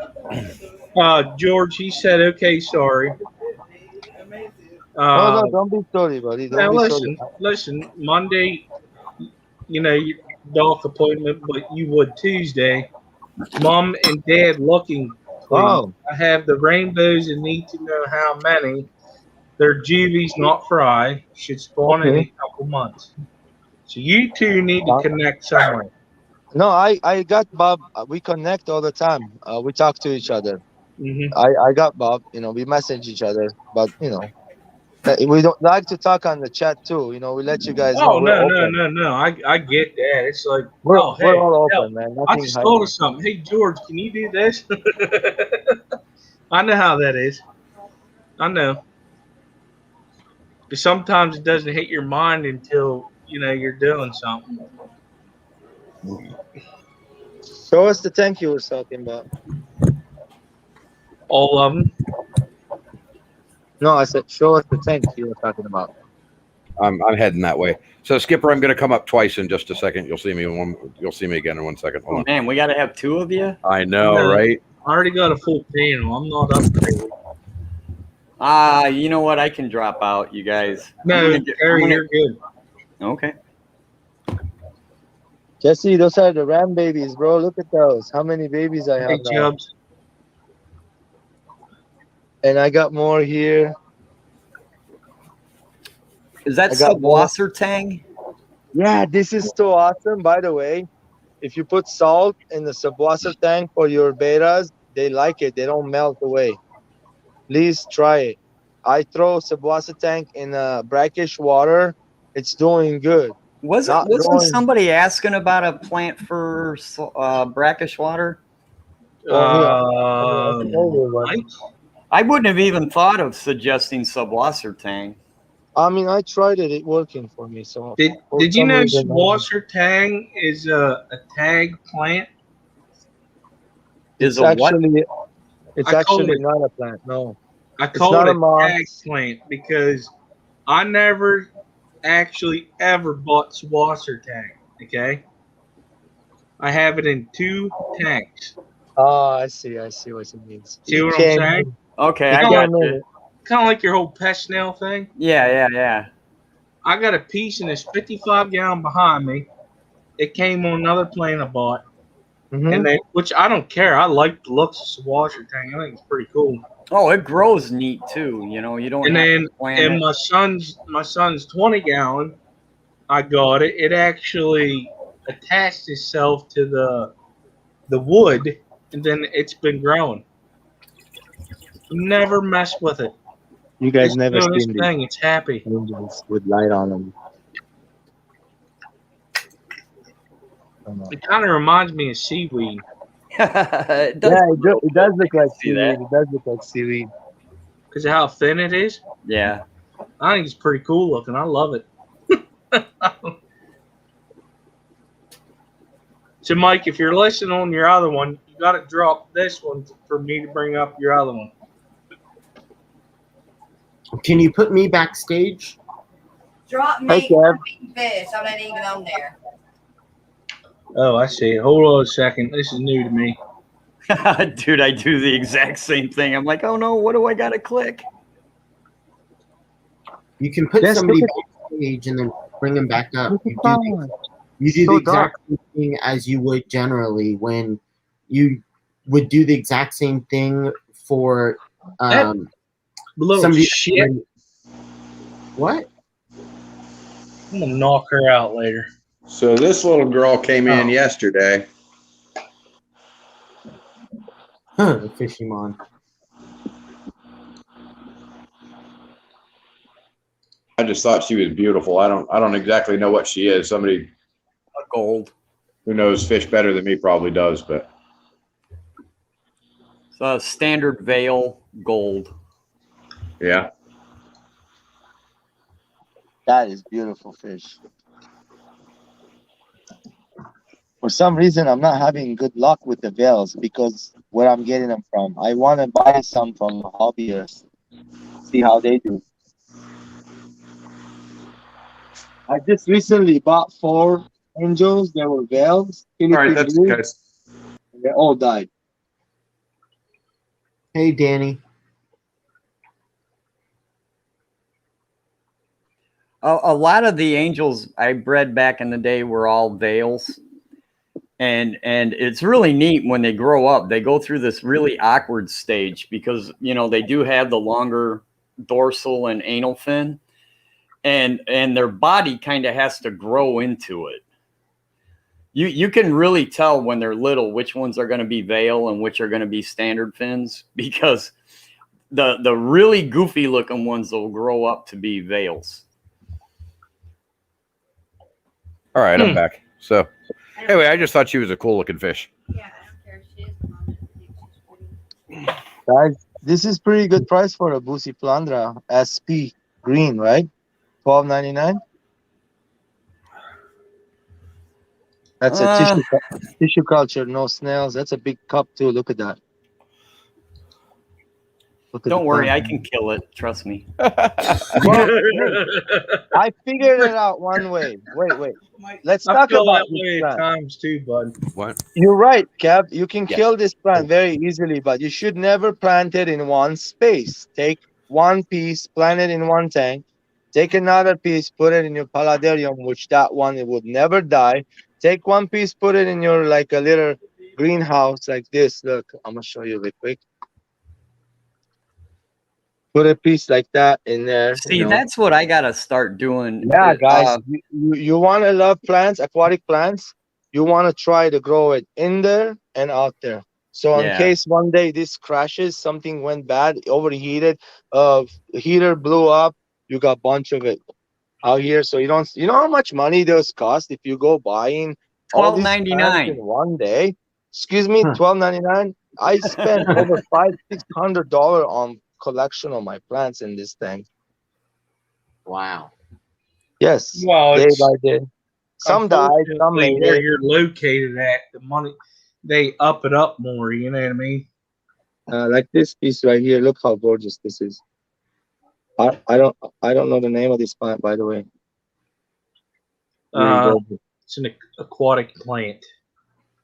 George, he said, "Okay, sorry." No, don't be sorry, buddy. Now Don't be sorry. listen. Monday, your doc appointment, but you would Tuesday. Mom and dad looking, please. Oh, I have the rainbows and need to know how many. They're juvies, not fry. Should spawn in okay. a couple months. So you two need to connect somewhere. No, I got Bob. We connect all the time. We talk to each other. Mm-hmm. I got Bob. We message each other, but we don't like to talk on the chat too. We let you guys know Oh we're no. open. I get that. It's like, We're hey, all hell, open, man. I Nothing just thought hiding. of something. Hey George, can you do this? I know how that is. I know. But sometimes it doesn't hit your mind until you're doing something. Show us the tank you were talking about. All of them. No, I said show us the tank you were talking about. I'm heading that way. So Skipper, I'm going to come up twice in just a second. You'll see me again in 1 second. Hold on. man, we got to have two of you. I know, No. right? I already got a full panel. I'm not upgraded. You know what? I can drop out, you guys. No, Gary, you're good. Okay. Jesse, those are the ram babies, bro. Look at those. How many babies I have Hey, now? Chubbs. And I got more here. Is that I got Subwasser Tang? Yeah, this is so awesome. By the way, if you put salt in the subwasser tank for your betas, they like it. They don't melt away. Please try it. I throw subwasser tank in brackish water. It's doing good. Wasn't somebody asking about a plant for brackish water? Mike? I wouldn't have even thought of suggesting Subwasser Tang. I mean, I tried it. It working for me. So Did you know Wasser Tang is a tag plant? Is it's actually it- not a plant. No, I call not it a moss. tag plant because I never actually ever bought Wasser Tang. Okay, I have it in 2 tanks. Oh, I see what it means. See what I'm saying? Okay, You I can't got move you. it. Kind of like your whole pest snail thing. Yeah. I got a piece in this 55-gallon behind me. It came on another plane I bought, Mhm. and which I don't care. I like the looks of Wasser Tang. I think it's pretty cool. Oh, it grows neat too. You don't And have then to plant in it. my son's 20-gallon, I got it. It actually attached itself to the wood, and then it's been growing. Never mess with it. You guys It's never doing its seen these thing. It's happy. angels with light on them. It kind of reminds me of seaweed. It does Yeah, it does look like see that. seaweed. It does look like seaweed. Because of how thin it is. Yeah. I think it's pretty cool looking. I love it. So, Mike, if you're listening on your other one, you got to drop this one for me to bring up your other one. Can you put me backstage? Drop Hey, me Kev. fish. I'm not even on there. Oh, I see. Hold on a second. This is new to me. Dude, I do the exact same thing. I'm like, oh no, what do I got to click? You can put Yes, somebody look backstage and then bring them back up. Look at that. You do So the exact same thing as you would generally when you would do the exact same thing for Little somebody. shit. What? I'm going to knock her out later. So this little girl came in Oh. yesterday. Huh, Fishymon. I just thought she was beautiful. I don't exactly know what she is. Somebody Gold. who knows fish better than me probably does, but So standard veil gold. yeah. That is beautiful fish. For some reason, I'm not having good luck with the veils because where I'm getting them from. I want to buy some from hobbyists, see how they do. I just recently bought 4 angels. They were veils. All right, Philippine that's blue, okay. and they all died. Hey, Danny. A lot of the angels I bred back in the day were all veils. And it's really neat when they grow up. They go through this really awkward stage because, you know, they do have the longer dorsal and anal fin. And their body kind of has to grow into it. You can really tell when they're little which ones are going to be veil and which are going to be standard fins, because the really goofy looking ones will grow up to be veils. All right, I'm back. So anyway, I just thought she was a cool looking fish. Yeah, I don't care if she is blonde. I think she's pretty. Guys, this is pretty good price for a Busi Flandra SP green, right? $12.99. That's a tissue culture, no snails. That's a big cup too. Look at that. Look at Don't the worry, plant. I can kill it. Trust me. Well, I figured it out one way. Wait. Let's I talk feel about that this way at plant. times too, bud. What? You're right, Kev. You can Yes. kill this plant very easily, but you should never plant it in one space. Take one piece, plant it in one tank. Take another piece, put it in your paludarium, which that one it would never die. Take one piece, put it in your like a little greenhouse like this. Look, I'm gonna show you real quick. Put a piece like that in there. See, you know. that's what I got to start doing. Yeah, guys, you want to love plants, aquatic plants. You want to try to grow it in there and out there. So in Yeah. case one day this crashes, something went bad, overheated, heater blew up, you got a bunch of it out here. So you know how much money those cost if you go buying all these plants $12.99. in one day. Excuse me, $12.99. I spent over $500-600 on collection of my plants in this thing. Wow. Yes, Well, day it's by day. Some died, some unfortunately, made where it. you're located at, the money they up it up more. You know what I mean? Like this piece right here. Look how gorgeous this is. I don't know the name of this plant, by the way. Really gorgeous. It's an aquatic plant.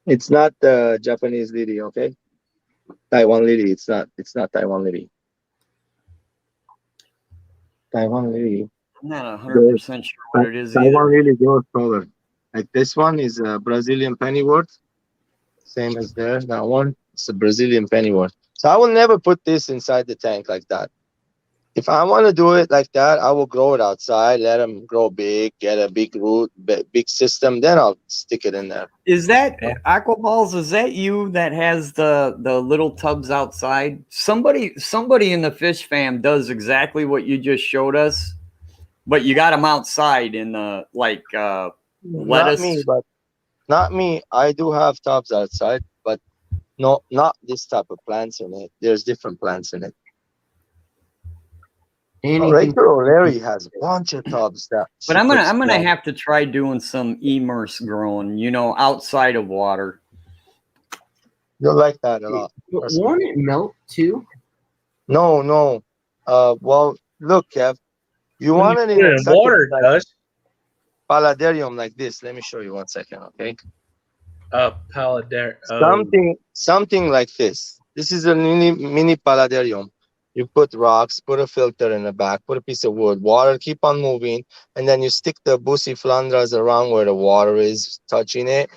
It's not the Japanese lily, okay? Taiwan lily. It's not Taiwan lily. Taiwan lily. I'm not 100% sure what it is Taiwan either. lily goes color. Like this one is a Brazilian pennywort. Same as there. That one, it's a Brazilian pennywort. So I will never put this inside the tank like that. If I want to do it like that, I will grow it outside, let them grow big, get a big root, big system, then I'll stick it in there. Is that Aquaballs? Is that you that has the little tubs outside? Somebody in the fish fam does exactly what you just showed us, but you got them outside in the lettuce. Not me. I do have tubs outside, but no, not this type of plants in it. There's different plants in it. Rachel O'Leary has a bunch of tubs that. But I'm gonna have to try doing some immerse growing, outside of water. You'll like that a lot. Won't it melt too? No. Well, look, Kev, you want it in such water, a, does paludarium like this. Let me show you 1 second, okay? paludarium. Something like this. This is a mini paludarium. You put rocks, put a filter in the back, put a piece of wood, water, keep on moving, and then you stick the Busi Flandras around where the water is touching it.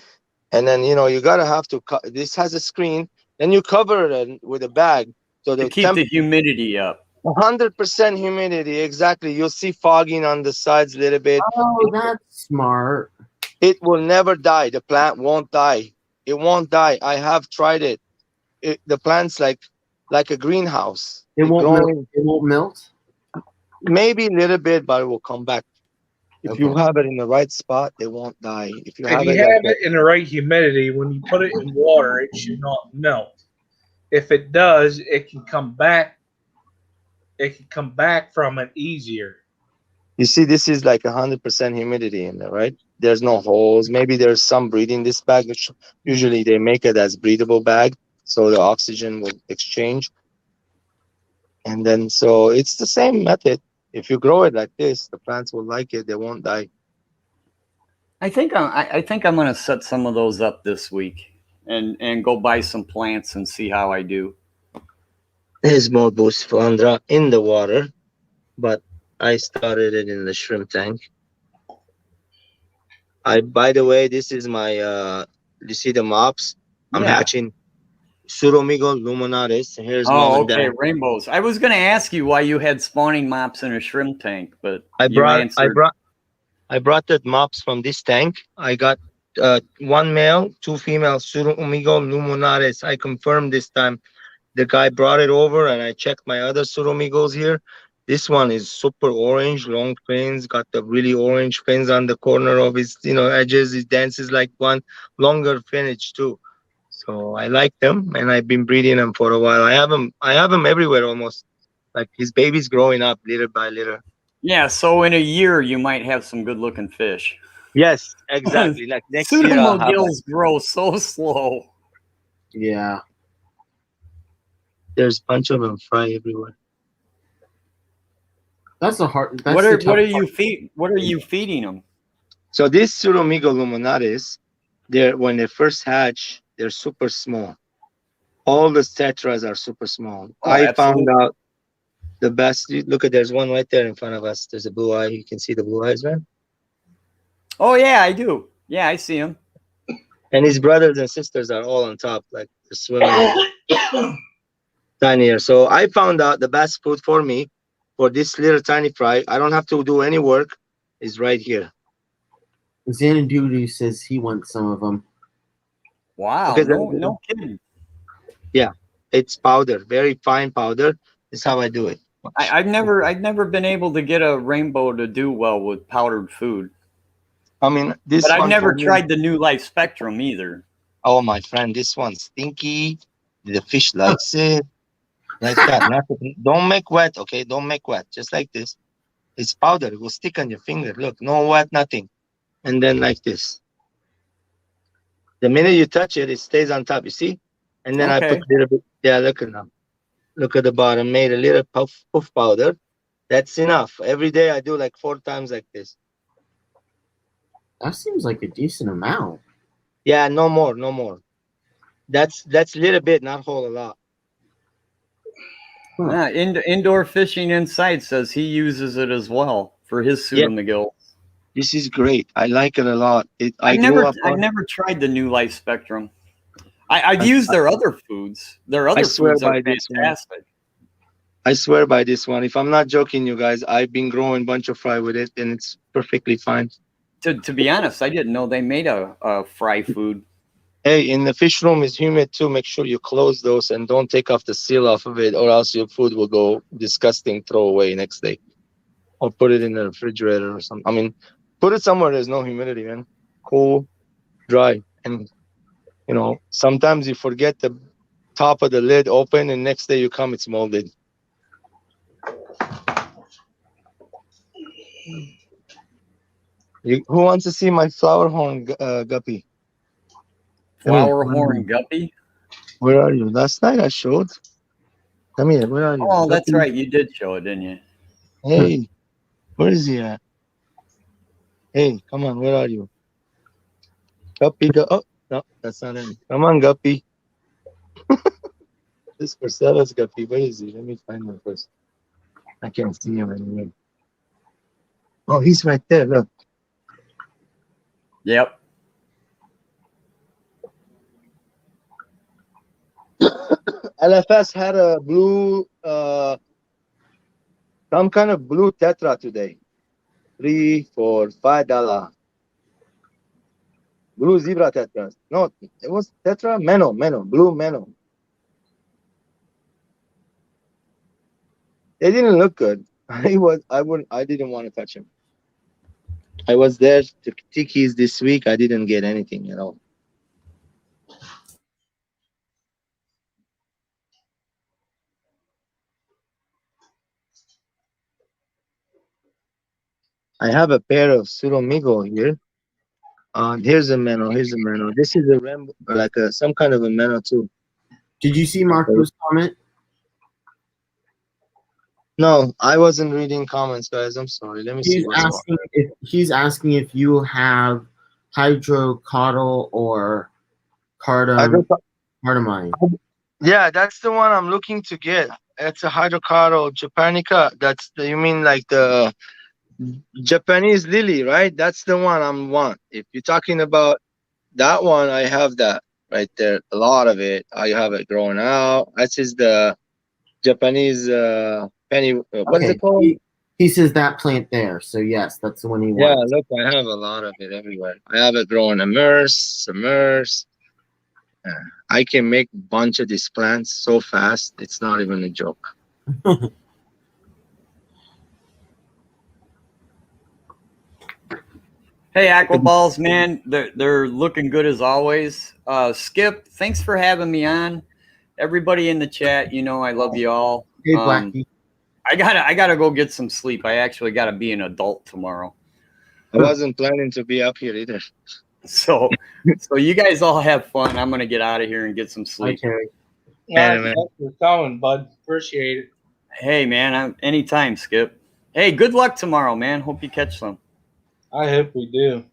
And then, you gotta have to this has a screen, then you cover it with a bag. So to keep the humidity up. 100% humidity, exactly. You'll see fogging on the sides a little bit. Oh, that's smart. It will never die. The plant won't die. It won't die. I have tried it. The plant's like a greenhouse. It won't melt. maybe a little bit, but it will come back. If you Okay. have it in the right spot, they won't die. If you If have you it like have it in the right humidity, when you put it in water, it should not melt. If it does, it can come back. It can come back from it easier. you see, this is like 100% humidity in there, right? There's no holes. Maybe there's some breathing this bag, which usually they make it as breathable bag, so the oxygen will exchange. And then, so it's the same method. If you grow it like this, the plants will like it. They won't die. I think I'm gonna set some of those up this week and go buy some plants and see how I do. There's Morbus flandra in the water, but I started it in the shrimp tank. By the way, this is my, you see the mops? I'm Yeah. hatching Pseudomigo luminaris. Here's Oh, mom and okay, dad. rainbows. I was gonna ask you why you had spawning mops in a shrimp tank, but I you brought answered. the mops from this tank. I got one male, two female Pseudomigo luminaris. I confirmed this time. The guy brought it over, and I checked my other Pseudomigos here. This one is super orange, long fins, got the really orange fins on the corner of his, edges. He dances like one, longer finish too. So I like them, and I've been breeding them for a while. I have them everywhere almost. Like his baby's growing up little by little. Yeah, so in a year you might have some good-looking fish. Yes, exactly. Like next year, I'll have Pseudomogills grow so slow. Yeah. there's a bunch of them fry everywhere. That's the hard. That's What the are tough what are part. you feeding them? So these Pseudomigo luminaris, when they first hatch, they're super small. All the tetras are super small. Oh, I found absolutely. out the best. Look at, there's one right there in front of us. There's a blue eye. You can see the blue eyes, man. Oh yeah, I do. Yeah, I see them. And his brothers and sisters are all on top, like they're swimming tinier. So I found out the best food for me, for this little tiny fry, I don't have to do any work, is right here. Xanadu says he wants some of them. Wow, Okay, no kidding. It's powder, very fine powder. This is how I do it. I've never been able to get a rainbow to do well with powdered food. I mean, this But I've one never for me- tried the New Life Spectrum either. Oh, my friend, this one's stinky. The fish likes it. Like that. Don't make wet, okay? Don't make wet. Just like this. It's powder. It will stick on your finger. Look, no wet, nothing. And then like this. The minute you touch it, it stays on top. You see? And then I Okay. put a little bit. Yeah, look at now. Look at the bottom. Made a little puff powder. That's enough. Every day I do like 4 times like this. That seems like a decent amount. Yeah, no more, no more. That's little bit, not whole a lot. Indoor Fishing Inside says he uses it as well for his Yeah. pseudomagills. This is great. I like it a lot. I I've grew up I've on. never tried the New Life Spectrum. I've used their other foods. Their other swear foods are by this one. fantastic. I swear by this one. If I'm not joking, you guys, I've been growing a bunch of fry with it, and it's perfectly fine. To be honest, I didn't know they made a fry food. Hey, in the fish room is humid too. Make sure you close those and don't take off the seal off of it, or else your food will go disgusting. Throw away next day, or put it in the refrigerator or something. I mean, put it somewhere there's no humidity, man. Cool, dry, and sometimes you forget the top of the lid open, and next day you come, it's molded. Who wants to see my flower horn guppy? Flower horn guppy. Where are you? Last night I showed. Come here. Where are you? Oh, that's Guppy? right. You did show it, didn't you? Hey, where is he at? Hey, come on. Where are you? Guppy. Oh, no, that's not him. Come on, Guppy. This Marcella's Guppy. Where is he? Let me find him first. I can't see him anyway. Oh, he's right there. Look. Yep. LFS had a blue, some kind of blue tetra today. $3, $4, $5. Blue zebra tetra. No, it was tetra Meno, blue Meno. They didn't look good. I didn't want to touch him. I was there to Tiki's this week. I didn't get anything at all. I have a pair of Suromigo here. Here's a minnow. Here's a minnow. This is a rainbow, like some kind of a minnow too. Did you see Marco's comment? No, I wasn't reading comments, guys. I'm sorry. Let me see. He's asking if you have hydrocotyle or cardamine. Yeah, that's the one I'm looking to get. It's a hydrocotyle japonica. You mean like the Japanese lily, right? That's the one I want. If you're talking about that one, I have that right there. A lot of it. I have it growing out. This is the Japanese penny. What is it called? He says that plant there. So yes, that's the one he wants. Yeah, look, I have a lot of it everywhere. I have it growing immersed, submersed. I can make a bunch of these plants so fast. It's not even a joke. Hey, Aquaballs, man, they're looking good as always. Skip, thanks for having me on. Everybody in the chat, you know I love you all. Hey, Blackie. I gotta go get some sleep. I actually gotta be an adult tomorrow. I wasn't planning to be up here either. So you guys all have fun. I'm gonna get out of here and get some sleep. Okay. Yeah, thanks for coming, bud. Appreciate it. Hey, man, anytime, Skip. Hey, good luck tomorrow, man. Hope you catch some. I hope we do.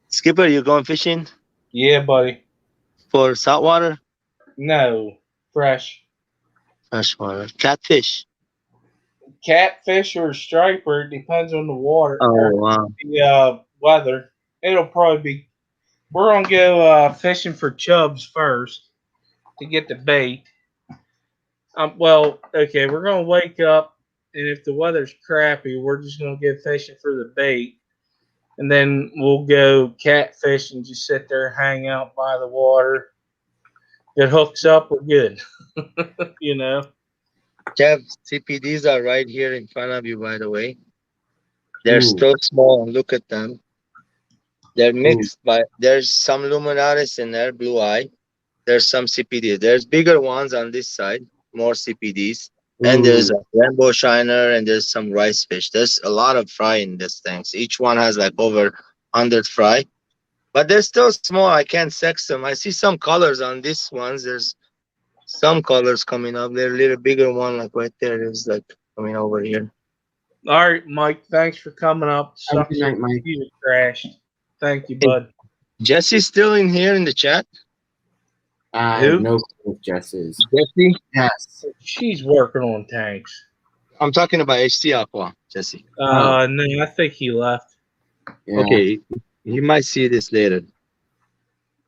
Skipper, you going fishing? Yeah, buddy. For saltwater? No, fresh. Freshwater. Catfish. Catfish or striper, depends on the water. Oh, wow. The weather. It'll probably be. We're gonna go fishing for chubs first to get the bait. Well, okay, we're gonna wake up, and if the weather's crappy, we're just gonna go fishing for the bait, and then we'll go catfish and just sit there, hang out by the water. It hooks up, we're good. You know. Kev, CPDs are right here in front of you, by the way. They're so small. Look at them. They're mixed, but there's some Luminaris in there, blue eye. There's some CPDs. There's bigger ones on this side, more CPDs. And there's a rainbow shiner, and there's some rice fish. There's a lot of fry in this thing. So each one has like over 100 fry. But they're still small. I can't sex them. I see some colors on these ones. There's some colors coming up. They're a little bigger one, like right there. There's like coming over here. All right, Mike. Thanks for coming up. Have a good night, Mike. You crashed. Thank you, bud. Jesse's still in here in the chat? Who? No clue if Jess is. Jesse? Yes. She's working on tanks. I'm talking about HT Aqua, Jesse. No, I think he left. Yeah. Okay, you might see this later.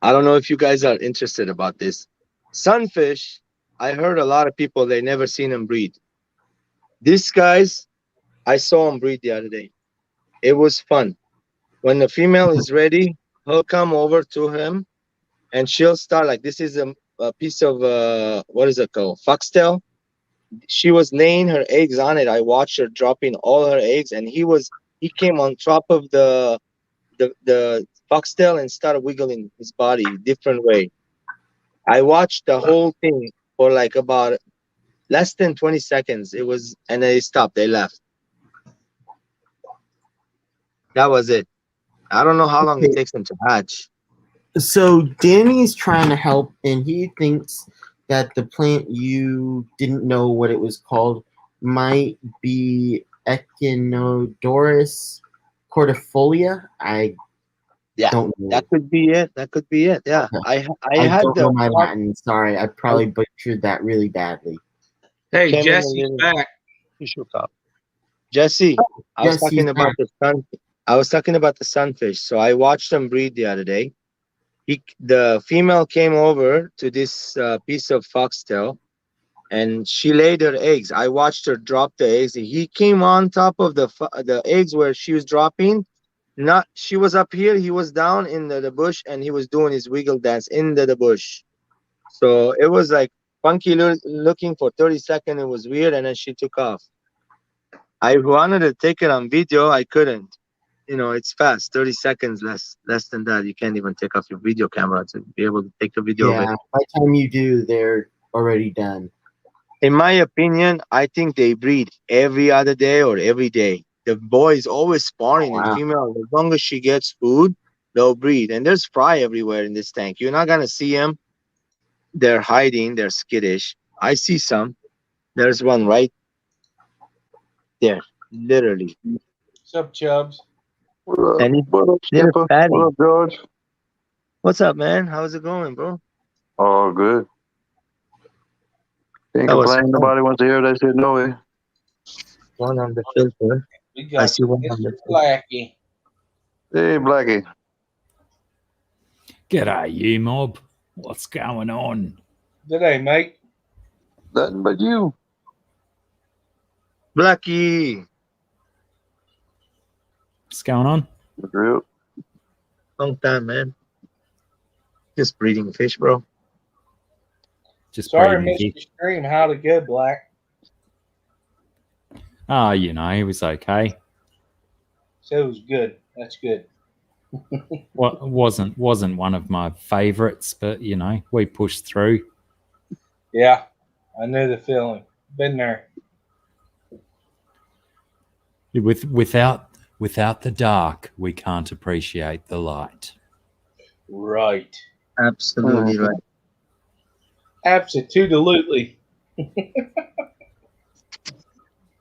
I don't know if you guys are interested about this. Sunfish, I heard a lot of people, they never seen them breed. These guys, I saw them breed the other day. It was fun. When the female is ready, he'll come over to him and she'll start like, this is a piece of, what is it called? Foxtail. She was laying her eggs on it. I watched her dropping all her eggs, and he came on top of the foxtail and started wiggling his body different way. I watched the whole thing for like about less than 20 seconds. It was, and they stopped. They left. That was it. I don't know how long it takes them to hatch. So Danny's trying to help, and he thinks that the plant you didn't know what it was called might be Echinodorus cordifolia. I don't know. That could be it. That could be it. Yeah. Okay. I had don't know my Latin. Sorry, I probably butchered that really badly. Hey, Jesse's back. Jesse, I was talking Jesse's about I was talking about the sunfish. So I watched them breed the other day. The female came over to this piece of foxtail, and she laid her eggs. I watched her drop the eggs. He came on top of the eggs where she was dropping. She was up here. He was down in the bush, and he was doing his wiggle dance in the bush. So it was like funky looking for 30 seconds. It was weird, and then she took off. I wanted to take it on video. I couldn't. You know, it's fast, 30 seconds less than that. You can't even take off your video camera to be able to take a video of Yeah, it. by the time you do, they're already done. In my opinion, I think they breed every other day or every day. The boy is always spawning and Wow. female. As long as she gets food, they'll breed. And there's fry everywhere in this tank. You're not gonna see them. They're hiding. They're skittish. I see some. There's one right there, literally. What's up, Chubbs? What up? And it- What up, they're Skipper? fatty. What up, George? What's up, man? How's it going, bro? All good. Can't That was complain. fun. Nobody wants to hear that shit, no way. One on the filter. We I got see one Mr. on the Blackie. Hey, Blackie. G'day, you mob. What's going on? G'day, mate. Nothing but you. Blackie. What's going on? Real. Long time, man. Just breeding fish, bro. Just Sorry, breathing missed here. your stream. How'd it go, Black? Ah, you know, it was okay. So it was good. That's good. What wasn't one of my favorites, but you know, we pushed through. Yeah, I know the feeling. Been there. Without the dark, we can't appreciate the light. Right. Absolutely right. Absolutely.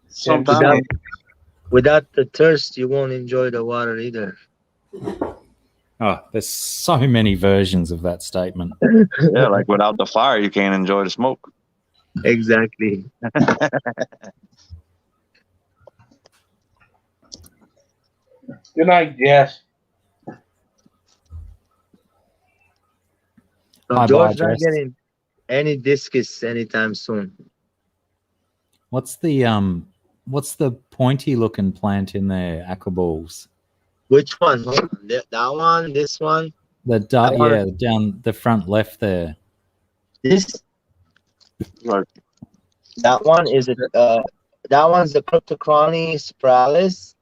Sometimes. Without the thirst, you won't enjoy the water either. Oh, there's so many versions of that statement. Yeah, like without the fire, you can't enjoy the smoke. Exactly. Good night, Jess. So Bye-bye, George not Jess. getting any discus anytime soon. What's the pointy looking plant in there? Aquaballs. Which one? Hold on. That one? This one? Yeah, down the front left there. This? Right. That one is it? That one's the Cryptochrony spiralis.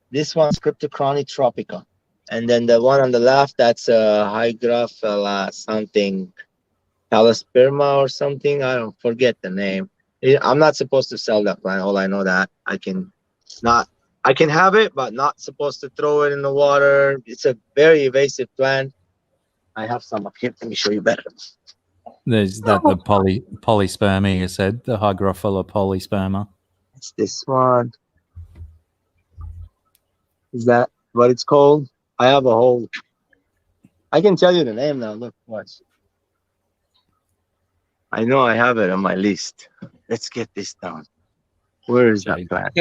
This one's Cryptochrony tropica, and then the one on the left, that's Hygrophila something, Palasperma or something. I don't forget the name. I'm not supposed to sell that plant. All I know that I can have it, but not supposed to throw it in the water. It's a very invasive plant. I have some up here. Let me show you better. There's the polysperma, you said, the Hygrophila polysperma. It's this one. Is that what it's called? I have a whole. I can tell you the name now. Look, watch. I know I have it on my list. Let's get this down. Where is that plant?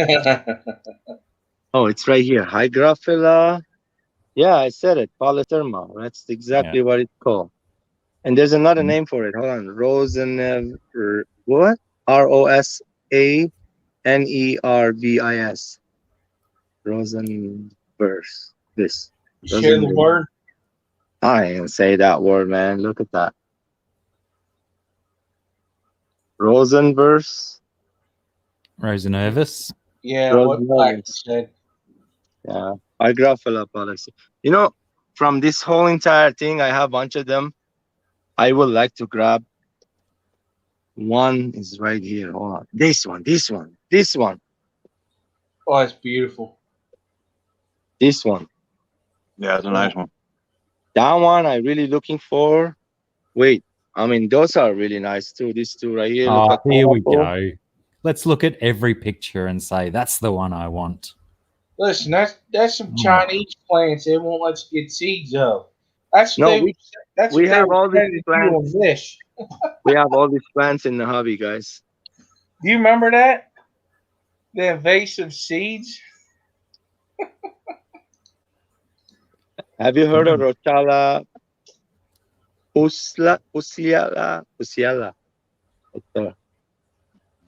Oh, it's right here. Hygrophila. Yeah, I said it. Polytherma. That's exactly what it's called. And there's another name for it. Hold on. What? Rosanerbis. Rosenverse. This. Share the word. I ain't gonna say that word, man. Look at that. Rosenverse. Rosenervis. Yeah, what Black Rosenverse. said. Yeah. Hygrophila policy. You know, from this whole entire thing, I have a bunch of them. I would like to grab. One is right here. Hold on. This one. Oh, it's beautiful. This one. Yeah, it's a nice one. That one I'm really looking for. Wait, I mean, those are really nice too. These two right here. Oh, look at here we pineapple. go. Let's look at every picture and say that's the one I want. Listen, that's some Chinese plants they won't let you get seeds of. That's No, what we that's we what they have were all these trying to do plants. on this. We have all these plants in the hobby, guys. Do you remember that? The invasive seeds? Have you heard of Rotala Pusiala? I Pusiala.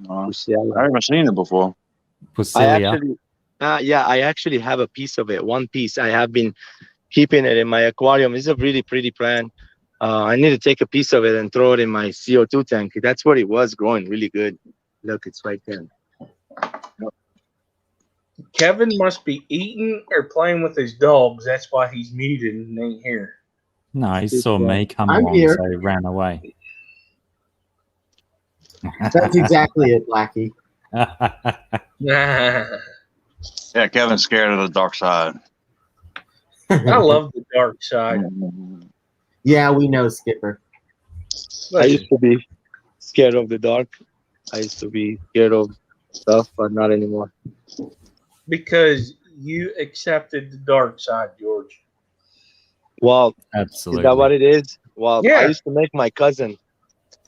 haven't seen it before. Puscilia. I actually have a piece of it. One piece. I have been keeping it in my aquarium. It's a really pretty plant. I need to take a piece of it and throw it in my CO2 tank. That's where it was growing really good. Look, it's right there. Kevin must be eating or playing with his dogs. That's why he's muted and ain't here. No, he saw me come I'm along, here. so he ran away. That's exactly it, Blackie. I Yeah, Kevin's scared of the dark side. love the dark side. Yeah, we know, Skipper. I used to be scared of the dark. I used to be scared of stuff, but not anymore. Because you accepted the dark side, George. Well, Absolutely. is that what it is? Well, Yeah. I used to make my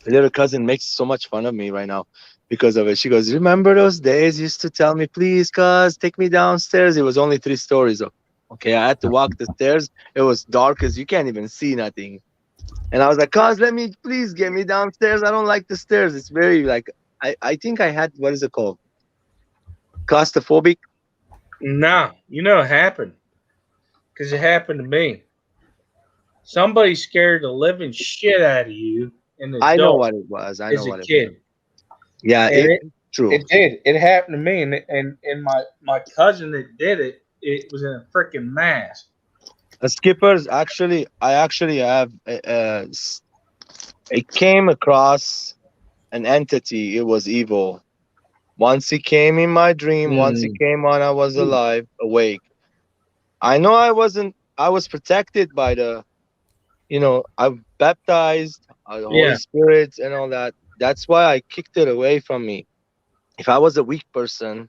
little cousin makes so much fun of me right now because of it. She goes, remember those days you used to tell me, please, cuz, take me downstairs? It was only 3 stories. Though. Okay, I had to walk the stairs. It was dark as you can't even see nothing. And I was like, cuz, please get me downstairs. I don't like the stairs. It's very like, I think I had, what is it called? Claustrophobic? No, you know it happened. Because it happened to me. Somebody scared the living shit out of you in the I know dark what it was. I as know a what it kid. was. Yeah, And true. It did. It happened to me, and my cousin that did it. It was in a freaking mask. Skippers, actually, I actually have, it came across an entity. It was evil. Once he came in my dream, once he came on, I was alive, awake. I know I was protected by I'm baptized, the Holy Yeah. Spirit and all that. That's why I kicked it away from me. If I was a weak person,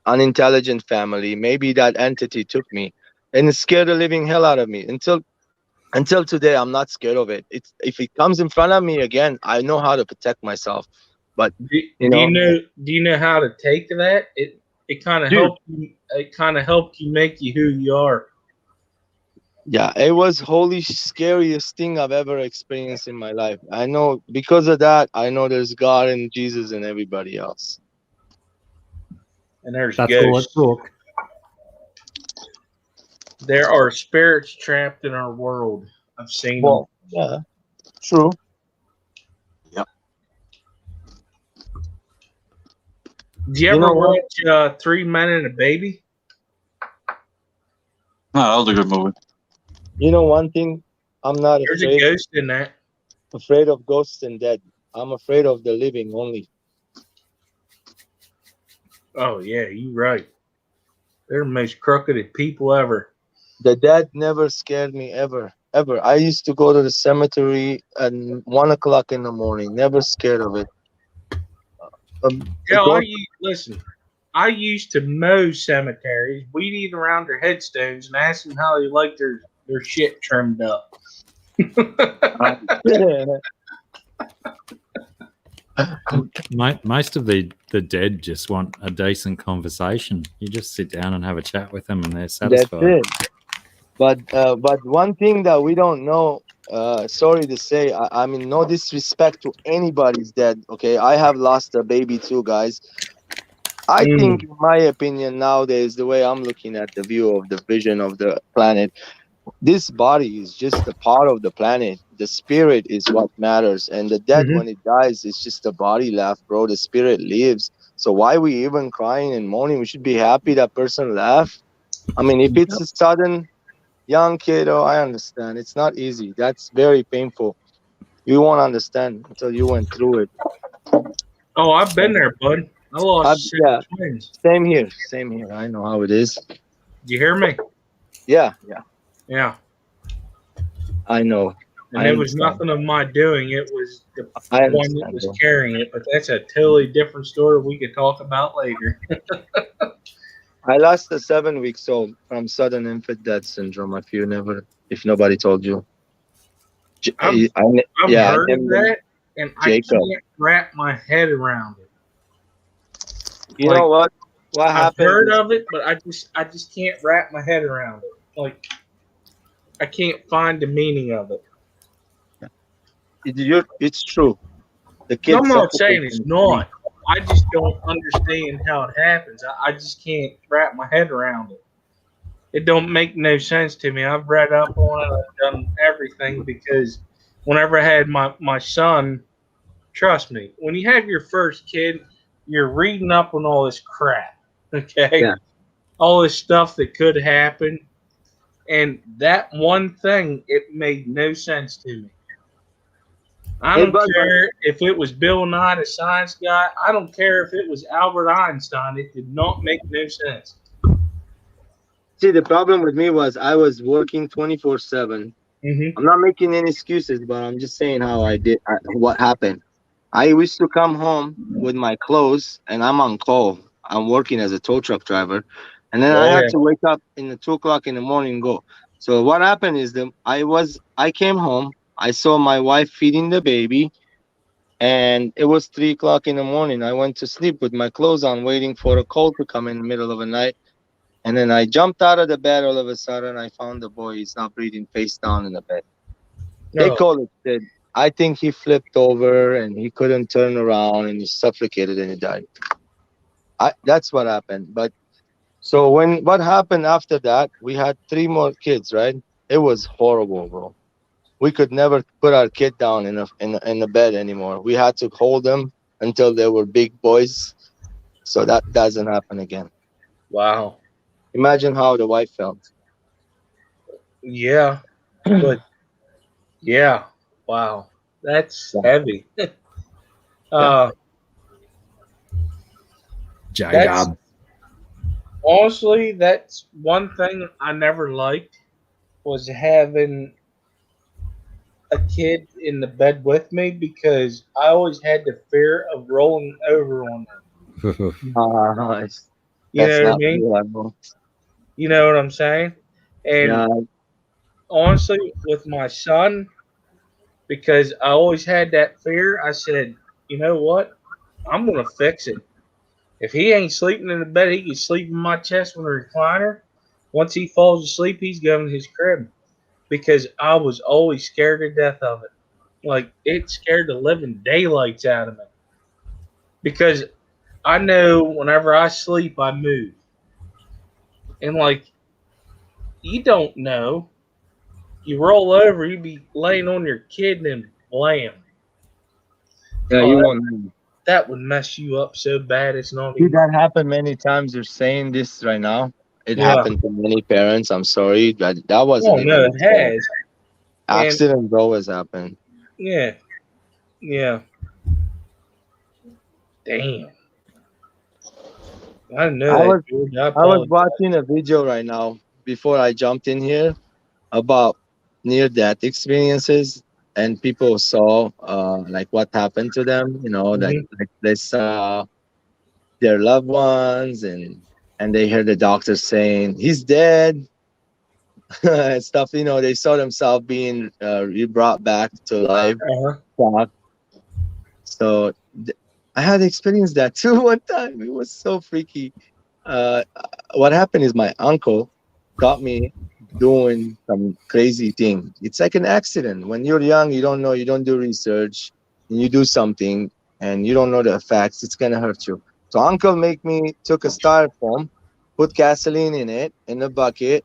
unintelligent family, maybe that entity took me and it scared the living hell out of me. Until today, I'm not scared of it. If it comes in front of me again, I know how to protect myself. But Do you know how to take to that? It kind of Dude. helped you. It kind of helped you make you who you are. yeah, it was holy scariest thing I've ever experienced in my life. I know because of that, I know there's God and Jesus and everybody else. And there's That's all it ghosts. took. There are spirits trapped in our world. I've seen Well, yeah, true. them. Did you You ever know what? watch 3 Men and a Baby? No, that was a good movie. You know one thing, I'm not There's a afraid ghost in that. of ghosts and dead. I'm afraid of the living only. Oh yeah, you're right. They're the most crooked people ever. The dead never scared me ever. I used to go to the cemetery at 1 o'clock in the morning. Never scared of it. The ghost- Listen. I used to mow cemeteries, weed eat around their headstones, and ask them how they like their shit trimmed up. Most of the dead just want a decent conversation. You just sit down and have a chat with them, and they're That's satisfied. it. But one thing that we don't know, sorry to say, I mean, no disrespect to anybody's dead. Okay, I have lost a baby too, guys. I think, in my opinion, nowadays, the way I'm looking at the view of the vision of the planet, this body is just a part of the planet. The spirit is what matters, and the dead, when it dies, it's just the body left, bro. The spirit lives. So why we even crying and mourning? We should be happy that person left. I mean, if it's a sudden young kid, I understand. It's not easy. That's very painful. You won't understand until you went through it. Oh, I've been there, bud. I lost 6 yeah. twins. Same here. I know how it is. You hear me? Yeah. Yeah. I know. And it was nothing of my doing. It was the I one that understand, was bro. carrying it. But that's a totally different story we could talk about later. I lost a 7-week-old from sudden infant death syndrome. If nobody told you. I've yeah, heard of that, and Jacob. I can't wrap my head around it. You know what? What I've happened? heard of it, but I just can't wrap my head around it. Like, I can't find the meaning of it. It's true. The kids. I'm not saying it's not. I just don't understand how it happens. I just can't wrap my head around it. It don't make no sense to me. I've read up on it. I've done everything because whenever I had my son, trust me, when you have your first kid, you're reading up on all this crap. Okay? Yeah. all this stuff that could happen. And that one thing, it made no sense to me. I Hey, don't Bud, care if it was Bill Nye, the science guy. I don't care if it was Albert Einstein. It did not make no sense. see, the problem with me was I was working 24/7. Mm-hmm. I'm not making any excuses, but I'm just saying how what happened. I used to come home with my clothes, and I'm on call. I'm working as a tow truck driver, and then I Oh, had yeah. to wake up in the 2 o'clock in the morning and go. So what happened is I came home. I saw my wife feeding the baby, and it was 3 o'clock in the morning. I went to sleep with my clothes on, waiting for a call to come in the middle of the night. And then I jumped out of the bed. All of a sudden, I found the boy. He's not breathing, face down in the bed. They No. call it dead. I think he flipped over and he couldn't turn around and he suffocated and he died. That's what happened. But so what happened after that? We had 3 more kids, right? It was horrible, bro. We could never put our kid down in the bed anymore. We had to hold them until they were big boys. So that doesn't happen again. Wow. Imagine how the wife felt. Yeah. But yeah. Wow. That's heavy. That's J-Dub. honestly, that's one thing I never liked was having a kid in the bed with me because I always had the fear of rolling over on them. That's You know what I not mean? real, bro. You know what I'm saying? And Yeah, honestly, with my son, because I always had that fear, I said, you know what? I'm gonna fix it. If he ain't sleeping in the bed, he can sleep in my chest with a recliner. Once he falls asleep, he's going to his crib. Because I was always scared to death of it. Like it scared the living daylights out of me. Because I know whenever I sleep, I move. And like you don't know. You roll over, you be laying on your kid and blam. yeah, Oh, you won't know. that would mess you up so bad it's not See, even. that happened many times. You're saying this right now. It Yeah. happened to many parents. I'm sorry, but that wasn't Oh even no, my it fault. has. And Accidents always happen. yeah, yeah. Damn. I didn't know I that, was George. I I was apologize. watching a video right now before I jumped in here about near-death experiences, and people saw like what happened to them. Mhm. Like they saw their loved ones, and they heard the doctor saying he's dead and stuff. They saw themselves being brought back to life. Uh-huh. So I had experienced that too one time. It was so freaky. What happened is my uncle got me doing some crazy thing. It's like an accident. When you're young, you don't know, you don't do research, and you do something, and you don't know the effects. It's gonna hurt you. So uncle took a styrofoam, put gasoline in it in a bucket,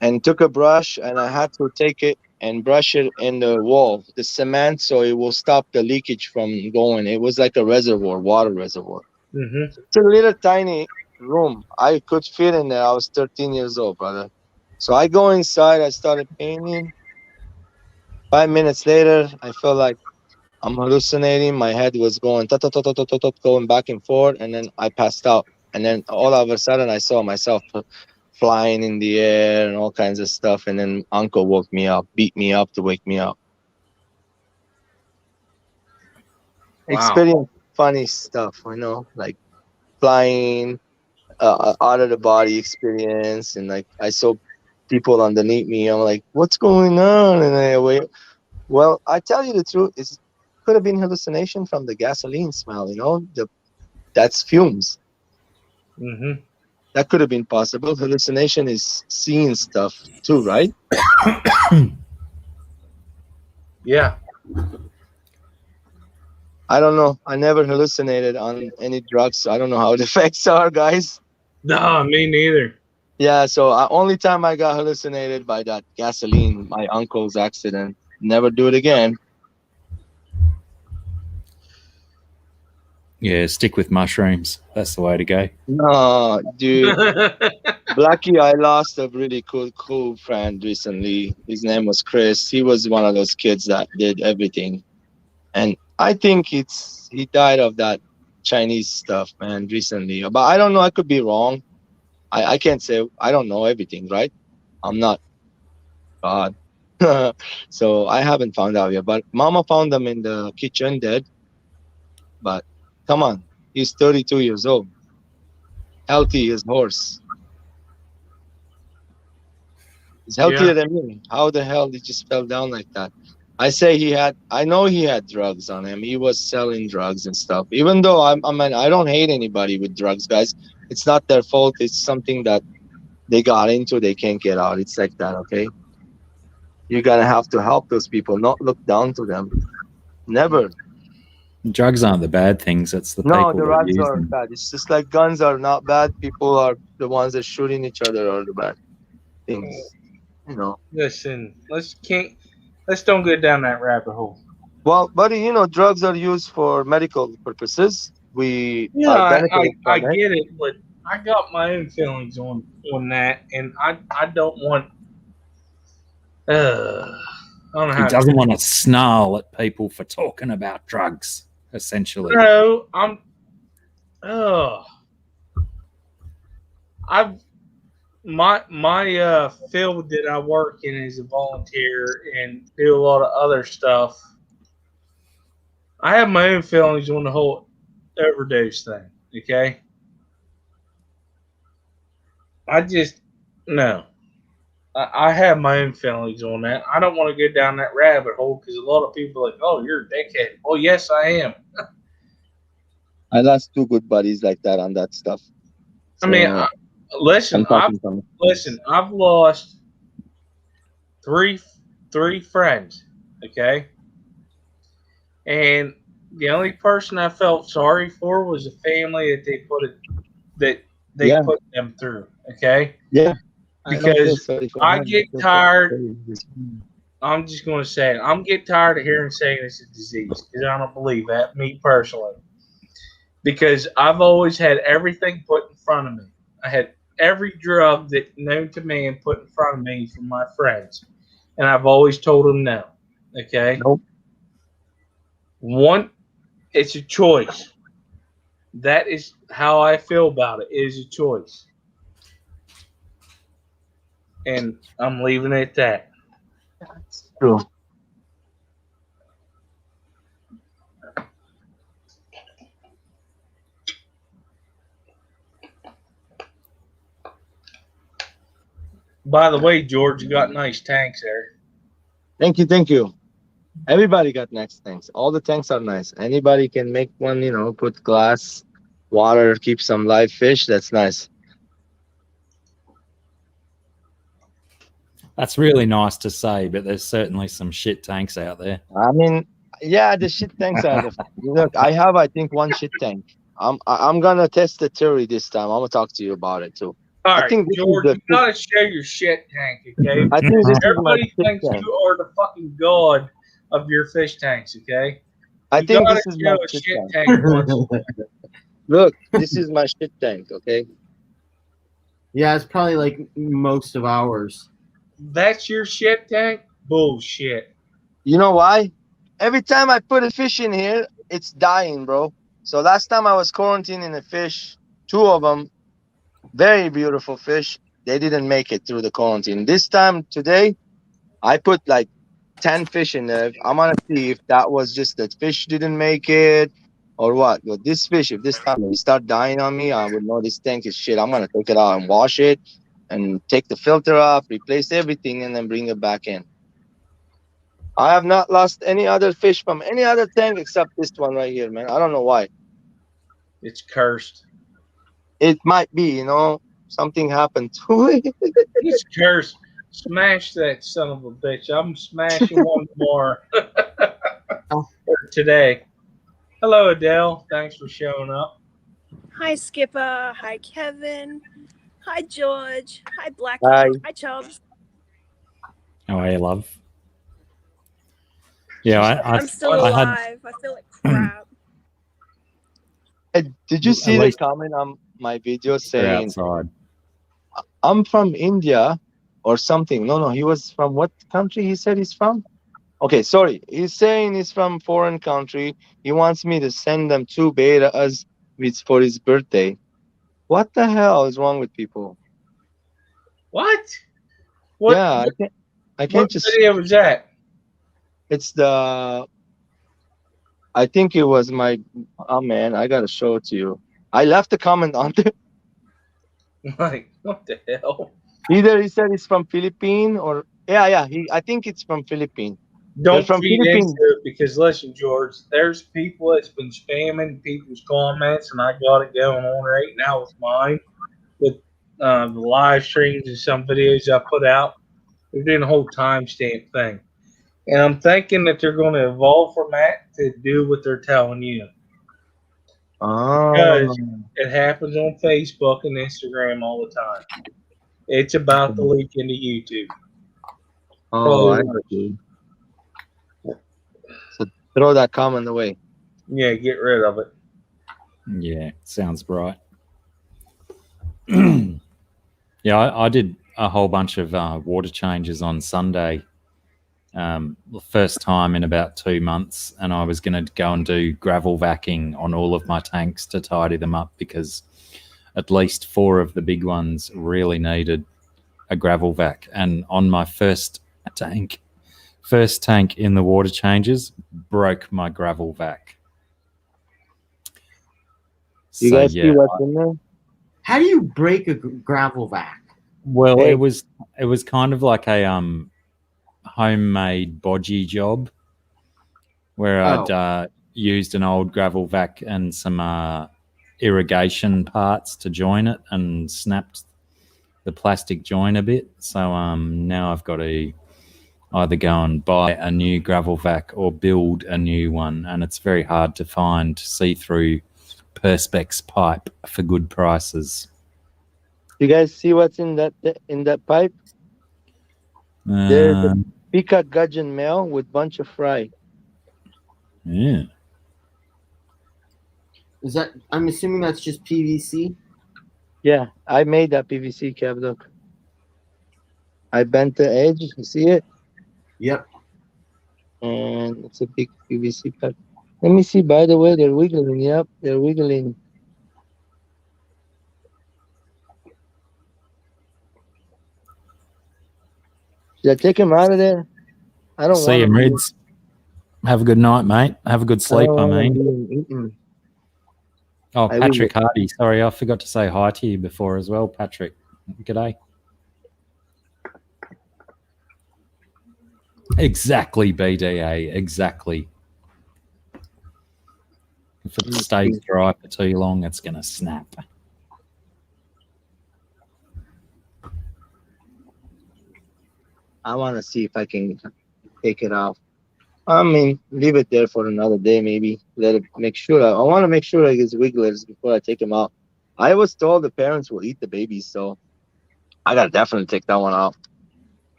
and took a brush, and I had to take it and brush it in the wall, the cement, so it will stop the leakage from going. It was like a reservoir, water reservoir. Mhm. It's a little tiny room. I could fit in there. I was 13 years old, brother. So I go inside. I started painting. 5 minutes later, I felt like I'm hallucinating. My head was going going back and forth, and then I passed out. And then all of a sudden, I saw myself flying in the air and all kinds of stuff. And then uncle woke me up, beat me up to wake me up. Wow. Experience funny stuff, like flying, out of the body experience, and like I saw people underneath me. I'm like, what's going on? And I wait. Well, I tell you the truth, it could have been hallucination from the gasoline smell. That's fumes. Mhm. That could have been possible. Hallucination is seeing stuff too, right? Yeah. I don't know. I never hallucinated on any drugs. So I don't know how the effects are, guys. No, me neither. Yeah, so only time I got hallucinated by that gasoline, my uncle's accident. Never do it again. Yeah, stick with mushrooms. That's the way to go. No, dude. Blackie, I lost a really cool friend recently. His name was Chris. He was one of those kids that did everything. And I think he died of that Chinese stuff, man, recently. But I don't know. I could be wrong. I can't say. I don't know everything, right? I'm not God. So I haven't found out yet. But Mama found him in the kitchen dead. But come on. He's 32 years old. Healthy as horse. He's healthier than me. How the hell he just fell down like that? I know he had drugs on him. He was selling drugs and stuff. Even though I don't hate anybody with drugs, guys. It's not their fault. It's something that they got into. They can't get out. It's like that, okay? You're gonna have to help those people, not look down to them. Never. Drugs aren't the bad things. It's the No, people the that drugs use are them. bad. It's just like guns are not bad. People are the ones that shooting each other are the bad things. You know. Listen, let's don't go down that rabbit hole. Well, buddy, drugs are used for medical purposes. We Yeah, are benefiting I from it. get it, but I got my own feelings on that, and I don't want. I don't know He how. doesn't want to snarl at people for talking about drugs, essentially. No, my field that I work in is a volunteer and do a lot of other stuff. I have my own feelings on the whole overdose thing. Okay, I just no. I have my own feelings on that. I don't want to go down that rabbit hole because a lot of people are like, "Oh, you're a dickhead." Oh, yes, I am. I lost two good buddies like that on that stuff. I mean, listen, I've lost three friends, okay? And the only person I felt sorry for was the family that they put them through, okay? Yeah. Because I get tired. I'm just going to say it. I'm getting tired of hearing saying it's a disease because I don't believe that, me personally. Because I've always had everything put in front of me. I had every drug that known to man put in front of me from my friends, and I've always told them no. Okay. Nope. It's a choice. That is how I feel about it. It is a choice, and I'm leaving it at that. That's true. By the way, George, you got nice tanks there. Thank you. Everybody got nice tanks. All the tanks are nice. Anybody can make one, put glass, water, keep some live fish. That's nice. That's really nice to say, but there's certainly some shit tanks out there. I mean, yeah, the shit tanks are. Look, I have, I think, one shit tank. I'm gonna test the theory this time. I'm gonna talk to you about it too. All I right, think George, you gotta share your shit tank, okay? I think this is my Everybody shit thinks tank. you are the fucking god of your fish tanks, okay? I You think gotta this is show my a shit shit tank. tank once. Look, this is my shit tank. Okay. Yeah, it's probably like most of ours. That's your shit tank? Bullshit. You know why? Every time I put a fish in here, it's dying, bro. So last time I was quarantining a fish, 2 of them, very beautiful fish, they didn't make it through the quarantine. This time, today, I put like 10 fish in there. I'm gonna see if that was just that fish didn't make it or what. But this fish, if this time they start dying on me, I would know this tank is shit. I'm gonna take it out and wash it and take the filter off, replace everything, and then bring it back in. I have not lost any other fish from any other tank except this one right here, man. I don't know why. It's cursed. It might be, something happened to it. It's cursed. Smash that son of a bitch. I'm smashing one more for today. Hello, Adele. Thanks for showing up. Hi, Skipper. Hi, Kevin. Hi, George. Hi, Blackie. Hi. Hi, Chubbs. How are you, love? Yeah, I'm still I alive. had I feel like crap. Did you At see the least comment on my video they're saying outside. I'm from India or something? No, he was from what country? He said he's from. Okay, sorry. He's saying he's from foreign country. He wants me to send them 2 betas for his birthday. What the hell is wrong with people? What? What? Yeah, I can't What just. video was that? It's the. I think it was my. Oh man, I gotta show it to you. I left a comment on there. Like, what the hell? Either he said he's from Philippines or yeah. I think it's from Philippines. They're Don't from feed Philippines. into it because listen, George, there's people that's been spamming people's comments, and I got it going on right now with mine, with the live streams and some videos I put out. They're doing a whole timestamp thing, and I'm thinking that they're going to evolve from that to do what they're telling you because Oh. it happens on Facebook and Instagram all the time. It's about to leak into YouTube. Oh, I Probably. see. So throw that comment away. Yeah, get rid of it. Yeah, sounds right. Yeah, I did a whole bunch of water changes on Sunday. The first time in about 2 months, and I was going to go and do gravel vacuing on all of my tanks to tidy them up because at least 4 of the big ones really needed a gravel vac. And on my first tank in the water changes, broke my gravel vac. You guys see what's in there? How do you break a gravel vac? Well, Hey. it was kind of like a homemade bodgy job where I'd used an old gravel vac and some irrigation parts to join it and snapped the plastic joint a bit. So now I've got to either go and buy a new gravel vac or build a new one, and it's very hard to find see-through Perspex pipe for good prices. You guys see what's in that pipe? There's a Pika gudgeon male with bunch of fry. Yeah. Is that? I'm assuming that's just PVC. Yeah, I made that PVC cap. Look, I bent the edge. You see it? Yep. And it's a big PVC pipe. Let me see. By the way, they're wiggling. Yep, they're wiggling. Should I take him out of there? I don't See you, Rids. Have a good night, mate. Have a good sleep, I mean. Oh, Patrick Hardy. Sorry, I forgot to say hi to you before as well, Patrick. G'day. Exactly, BDA. Exactly. If it stays dry for too long, it's going to snap. I want to see if I can take it off. I mean, leave it there for another day, maybe. Let it make sure. I want to make sure it gets wigglers before I take him out. I was told the parents will eat the babies, so I gotta definitely take that one out.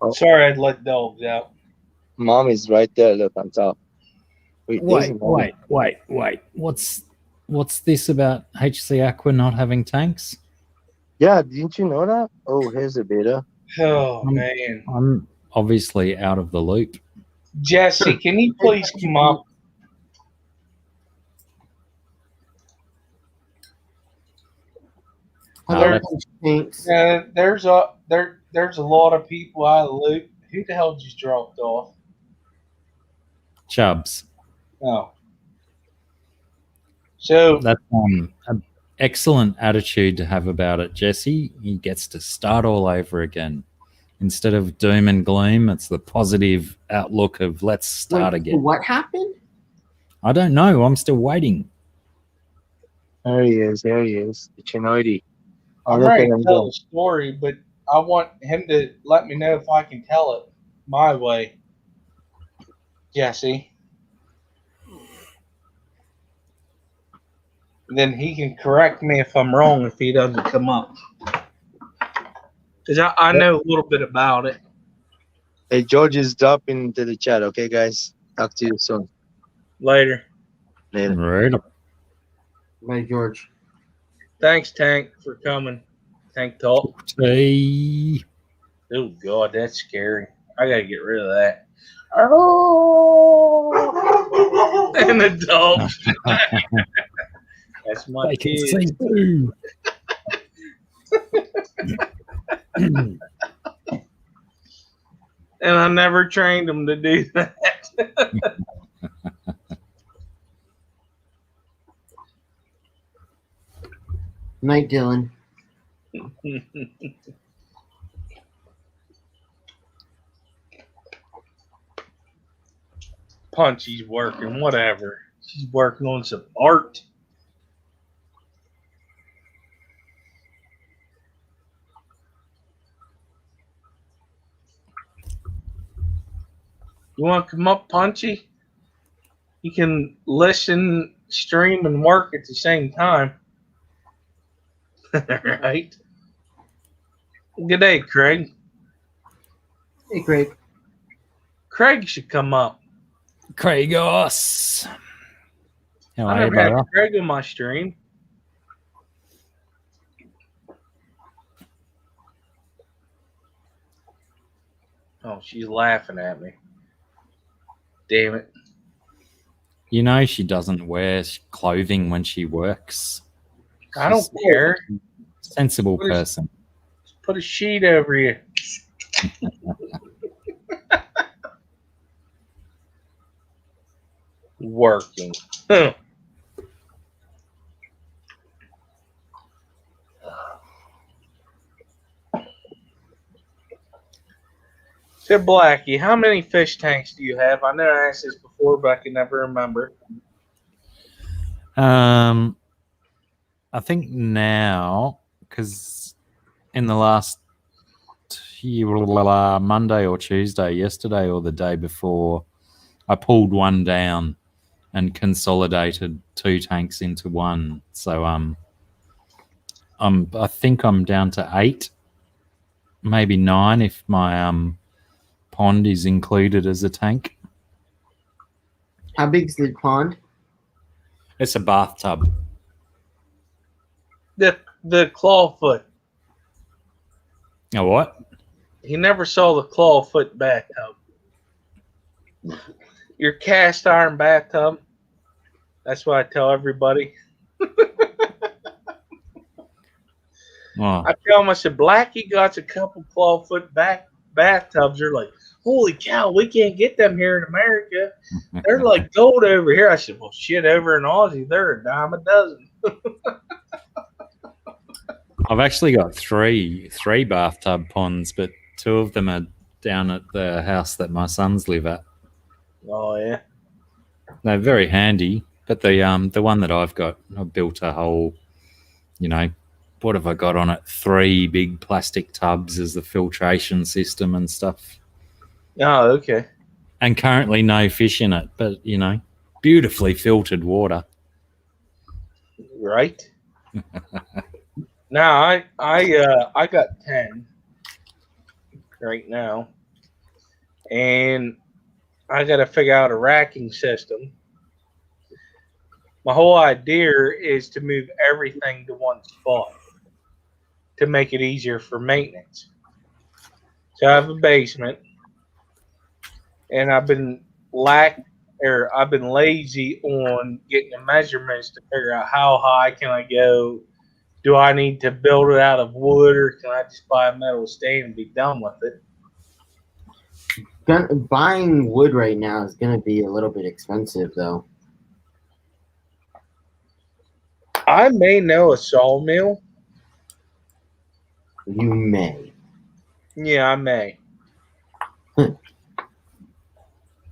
Oh. Sorry, I'd let dogs out. Mommy's right there. Look on top. Wait. What's this about HC Aqua not having tanks? Yeah, didn't you know that? Oh, here's a beta. Oh, man. I'm obviously out of the loop. Jesse, can you please come up? There's a lot of people out of the loop. Who the hell just dropped off? Chubbs. Oh. So that's an excellent attitude to have about it, Jesse. He gets to start all over again. Instead of doom and gloom, it's the positive outlook of let's start again. What happened? I don't know. I'm still waiting. There he is. The Chinoidi. I'm ready to tell the story, but I want him to let me know if I can tell it my way. Jesse. Then he can correct me if I'm wrong if he doesn't come up. Because I know a little bit about it. Hey, George is dropping into the chat. Okay, guys. Talk to you soon. Later. Later. Right. Bye, George. Thanks, Tank, for coming. Tank Talk. Hey. Oh, God, that's scary. I got to get rid of that. Oh! And the dog. That's my They can kid. see too. And I never trained them to do that. Night, Dylan. Punchy's working, whatever. She's working on some art. You want to come up, Punchy? You can listen, stream, and work at the same time. Right? Good day, Craig. Hey, Craig. Craig should come up. Cragos. How I are you, never had brother? Craig on my stream. Oh, she's laughing at me. Damn it. You know she doesn't wear clothing when she works. I don't She's care. a sensible What is- person. Put a sheet over you. Working. Huh. So, Blackie, how many fish tanks do you have? I know I asked this before, but I can never remember. I think now, because in the last Monday or Tuesday, yesterday or the day before, I pulled one down and consolidated 2 tanks into one. So I think I'm down to 8, maybe 9 if my pond is included as a tank. How big's the pond? It's a bathtub. The clawfoot. Oh, what? He never saw the clawfoot bathtub. Your cast iron bathtub. That's what I tell everybody. Oh, I tell them, I said, Blackie got a couple clawfoot bathtubs. They're like, holy cow, we can't get them here in America. They're like gold over here. I said, well, shit, over in Aussie, they're a dime a dozen. I've actually got three bathtub ponds, but 2 of them are down at the house that my sons live at. Oh, yeah. They're very handy, but the one that I've got, I built a whole, what have I got on it? 3 big plastic tubs as the filtration system and stuff. Oh, okay. And currently no fish in it, but beautifully filtered water. Right? Now, I got 10 right now. And I got to figure out a racking system. My whole idea is to move everything to one spot to make it easier for maintenance. So I have a basement, and I've been lazy on getting the measurements to figure out how high can I go. Do I need to build it out of wood, or can I just buy a metal stand and be done with it? Buying wood right now is going to be a little bit expensive, though. I may know a sawmill. You may. Yeah, I may.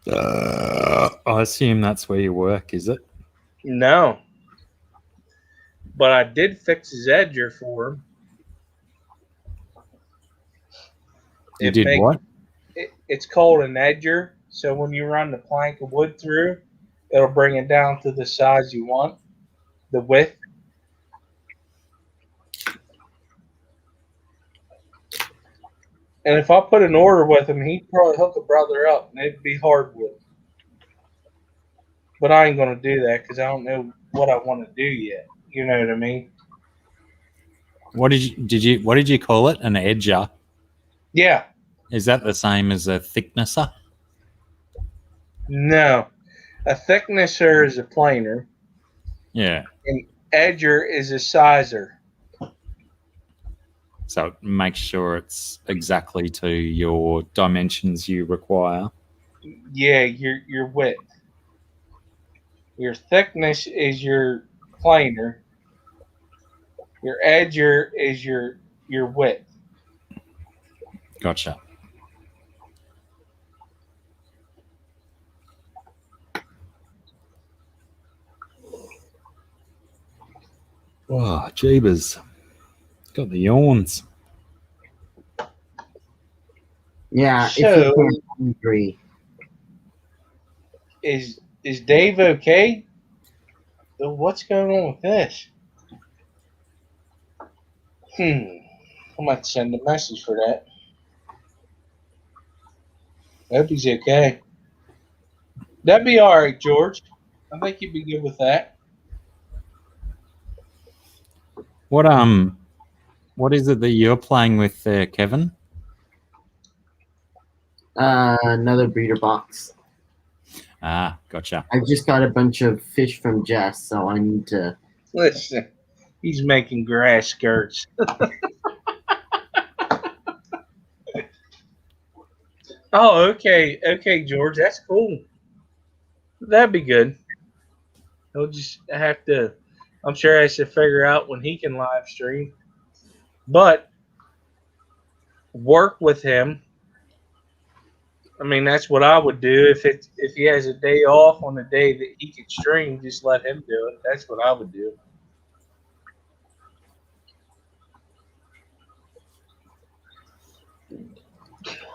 I assume that's where you work, is it? No. But I did fix his edger for him. You did what? It's called an edger. So when you run the plank of wood through, it'll bring it down to the size you want, the width. And if I put an order with him, he'd probably hook a brother up, and it'd be hardwood. But I ain't gonna do that because I don't know what I want to do yet. You know what I mean? What did you call it? An edger? Yeah. Is that the same as a thicknesser? No. A thicknesser is a planer, Yeah. and edger is a sizer. So it makes sure it's exactly to your dimensions you require. Yeah, your width. Your thickness is your planer. Your edger is your width. Gotcha. Oh, jeebus. Got the yawns. Yeah, So- if you can't hungry. Is Dave okay? What's going on with this? I might send a message for that. I hope he's okay. That'd be all right, George. I think you'd be good with that. What is it that you're playing with there, Kevin? Another breeder box. Ah, gotcha. I just got a bunch of fish from Jess, so I need to. Listen, he's making grass skirts. Oh, okay. Okay, George. That's cool. That'd be good. He'll just have to, I'm sure he has to figure out when he can live stream. But work with him. I mean, that's what I would do if he has a day off on the day that he can stream. Just let him do it. That's what I would do.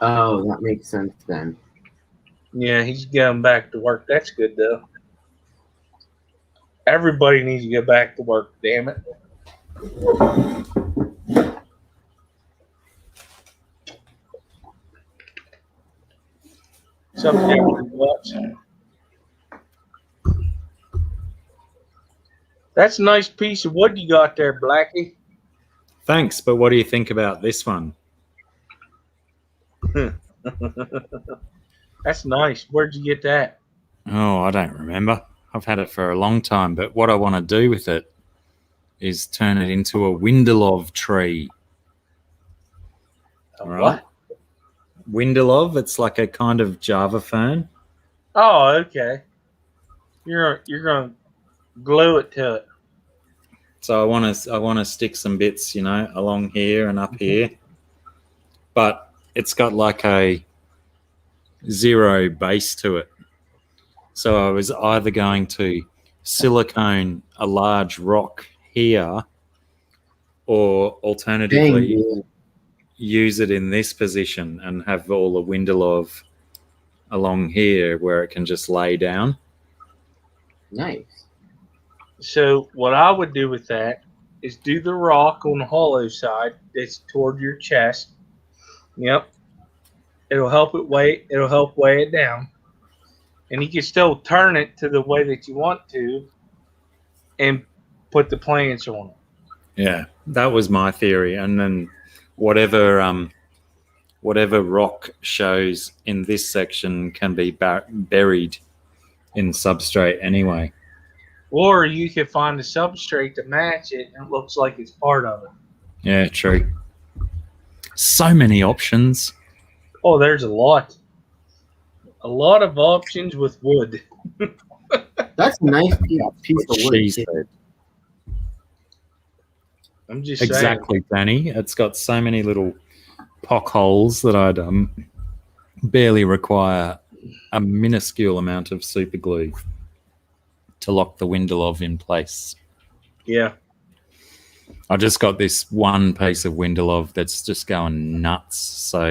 Oh, that makes sense then. Yeah, he's going back to work. That's good though. Everybody needs to get back to work. Damn it. Something different to watch. That's a nice piece of wood you got there, Blackie. Thanks, but what do you think about this one? That's nice. Where'd you get that? Oh, I don't remember. I've had it for a long time, but what I want to do with it is turn it into a Windelov tree. A Right? what? Windelov, it's like a kind of Java fern. Oh, okay. You're gonna glue it to it. So I want to stick some bits, along here and up here. But it's got like a zero base to it. So I was either going to silicone a large rock here or alternatively Dang, use it in this position and have all the Windelov along here where it can just lay down. nice. So what I would do with that is do the rock on the hollow side that's toward your chest. Yep. It'll help weigh it down. And you can still turn it to the way that you want to and put the plants on it. Yeah, that was my theory. And then whatever rock shows in this section can be buried in substrate anyway. Or you could find a substrate to match it and it looks like it's part of it. Yeah, true. So many options. Oh, there's a lot. A lot of options with wood. That's a nice piece of wood. She too. said. I'm just Exactly, Danny. It's got so many little pock holes that I'd barely require a minuscule amount of super glue to lock the Windelov in place. saying. Yeah. I just got this one piece of Windelov that's just going nuts, so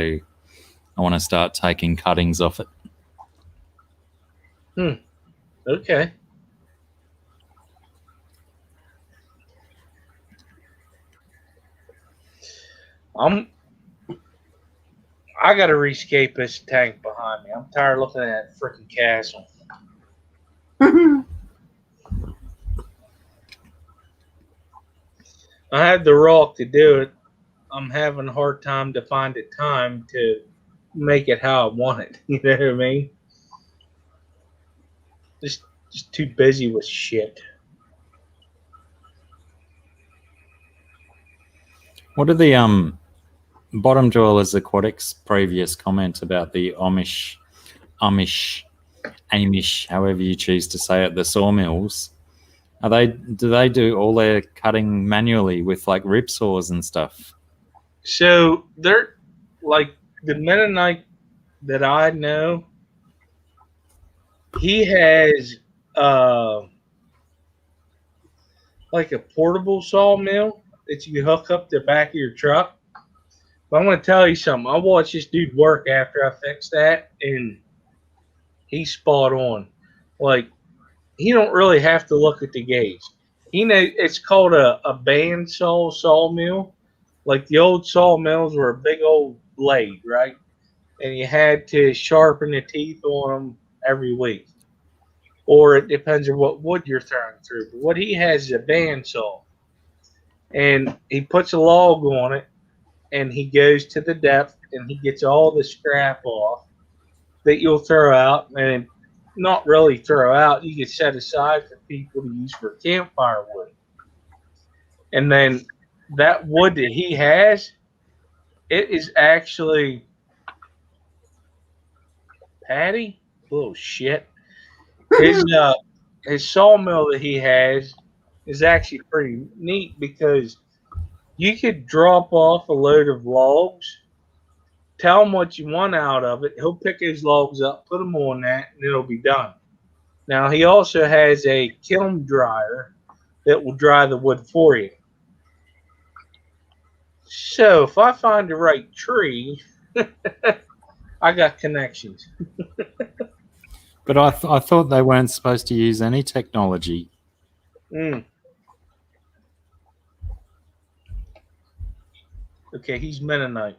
I want to start taking cuttings off it. Okay. I got to rescape this tank behind me. I'm tired of looking at that freaking castle. I had the rock to do it. I'm having a hard time to find the time to make it how I want it. You know what I mean? Just too busy with shit. What are the Bottom Dwellers Aquatics previous comment about the Amish, however you choose to say it, the sawmills? Do they do all their cutting manually with like rip saws and stuff? So they're like the Mennonite that I know. He has like a portable sawmill that you hook up the back of your truck. But I'm going to tell you something. I watched this dude work after I fixed that, and he's spot on. Like, he don't really have to look at the gauge. He knows it's called a bandsaw sawmill. Like the old sawmills were a big old blade, right? And you had to sharpen the teeth on them every week. Or it depends on what wood you're throwing through. But what he has is a bandsaw. And he puts a log on it, and he goes to the depth, and he gets all the scrap off that you'll throw out, and not really throw out. You can set aside for people to use for campfire wood. And then that wood that he has, it is actually Patty. Little shit. His sawmill that he has is actually pretty neat because you could drop off a load of logs, tell him what you want out of it. He'll pick his logs up, put them on that, and it'll be done. Now, he also has a kiln dryer that will dry the wood for you. So, if I find the right tree, I got connections. But I thought they weren't supposed to use any technology. Okay, he's Mennonite.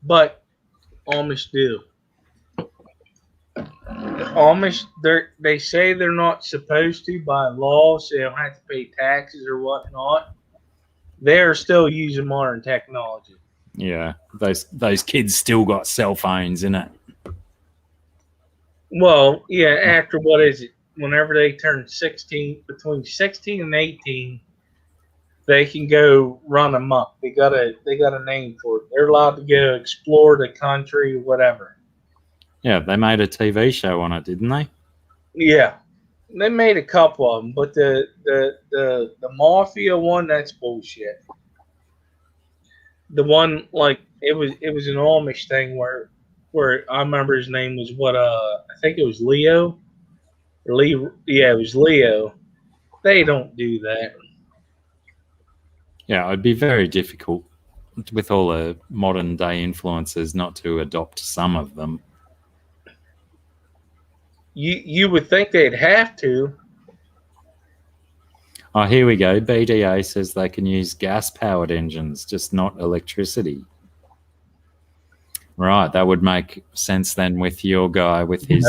But Amish do. Amish, they say they're not supposed to by law, so they don't have to pay taxes or whatnot. They're still using modern technology. Yeah, those kids still got cell phones, innit? Well, yeah, after what is it? Whenever they turn 16, between 16 and 18, they can go run amok. They got a name for it. They're allowed to go explore the country, whatever. Yeah, they made a TV show on it, didn't they? Yeah, they made a couple of them, but the mafia one, that's bullshit. The one like it was an Amish thing where I remember his name was I think it was Leo. Yeah, it was Leo. They don't do that. Yeah, it'd be very difficult with all the modern day influences not to adopt some of them. You would think they'd have to. Oh, here we go. BDA says they can use gas-powered engines, just not electricity. Right, that would make sense then with your guy with his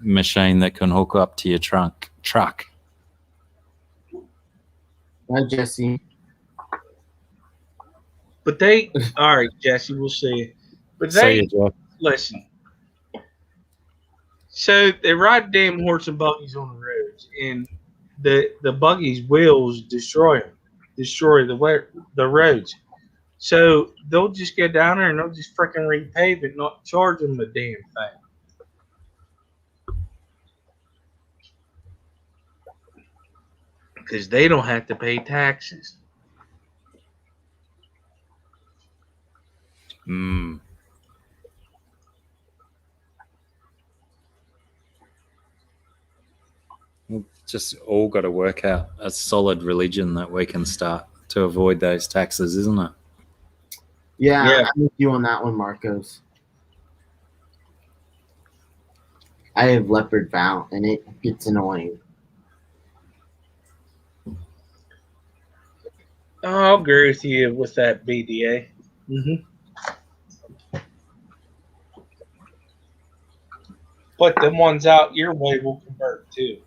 machine that can hook up to your truck. Hi, Jesse. But all right, Jesse, we'll see you. But listen. So they ride damn horse and buggies on the roads, and the buggies' wheels destroy the roads. So they'll just go down there and they'll just freaking repave it, not charge them a damn thing. Because they don't have to pay taxes. We've just all got to work out a solid religion that we can start to avoid those taxes, isn't it? Yeah. I'm with you on that one, Marcos. I have leopard vow, and it gets annoying. I'll agree with you with that, BDA. But the ones out your way will convert too.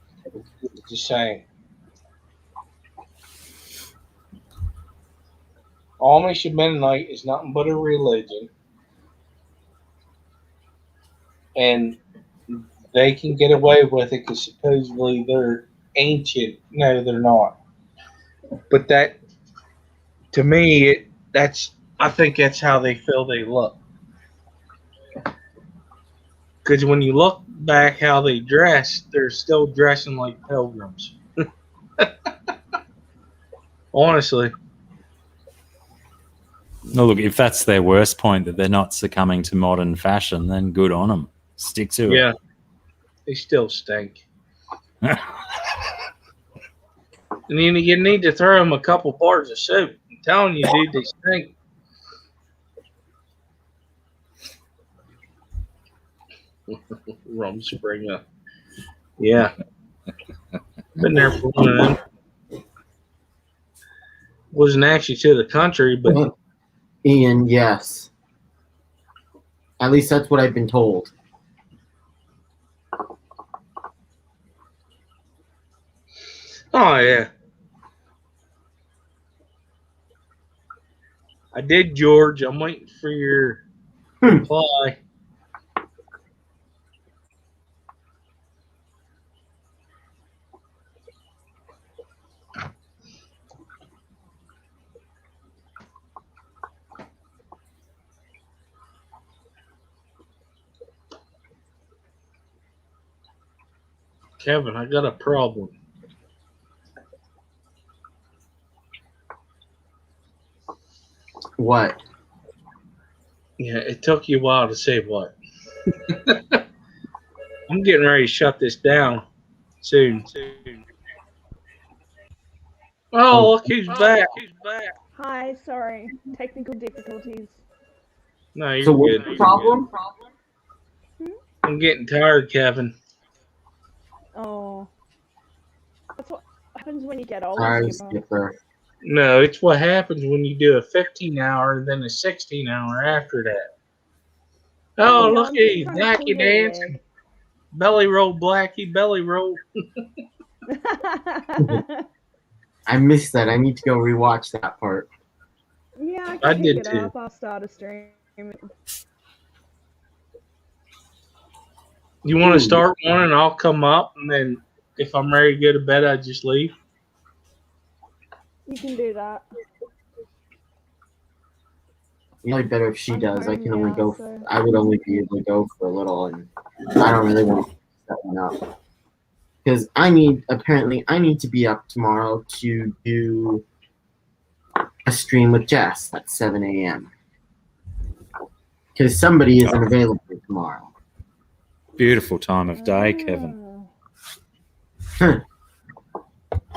Just saying. Amish Mennonite is nothing but a religion. And they can get away with it because supposedly they're ancient. No, they're not. But that, to me, I think that's how they feel they look. Because when you look back how they dress, they're still dressing like pilgrims. Honestly. No, look, if that's their worst point, that they're not succumbing to modern fashion, then good on them. Stick to Yeah. it. They still stink. And you need to throw them a couple bars of soap. I'm telling you, dude, they stink. Rum Springer. Yeah. Been there for one of them. Wasn't actually to the country, but Ian, yes. At least that's what I've been told. oh yeah. I did, George. I'm waiting for your reply. Kevin, I got a problem. What? Yeah, it took you a while to say what. I'm getting ready to shut this down soon. Oh, look who's back. Hi, sorry. Technical difficulties. No, you're So good. what's the problem? I'm getting tired, Kevin. Oh. That's what happens when you get older. Sorry, Skipper. Skipper. No, it's what happens when you do a 15-hour and then a 16-hour after that. Oh, Yeah, look I'm at just you, trying to pull Blackie your dancing. Belly roll, Blackie, belly roll. leg. I missed that. I need to go rewatch that part. Yeah, I can I pick did it too. up. I'll start a stream. You want Ooh. to start one and I'll come up, and then if I'm ready to go to bed, I just leave. You can do that. Probably better if she I'm does. I home can only now, go. so- I would only be able to go for a little, and I don't really want to set one up because I need to be up tomorrow to do a stream with Jess at 7 a.m. because somebody isn't available tomorrow. Beautiful time of day, Kevin.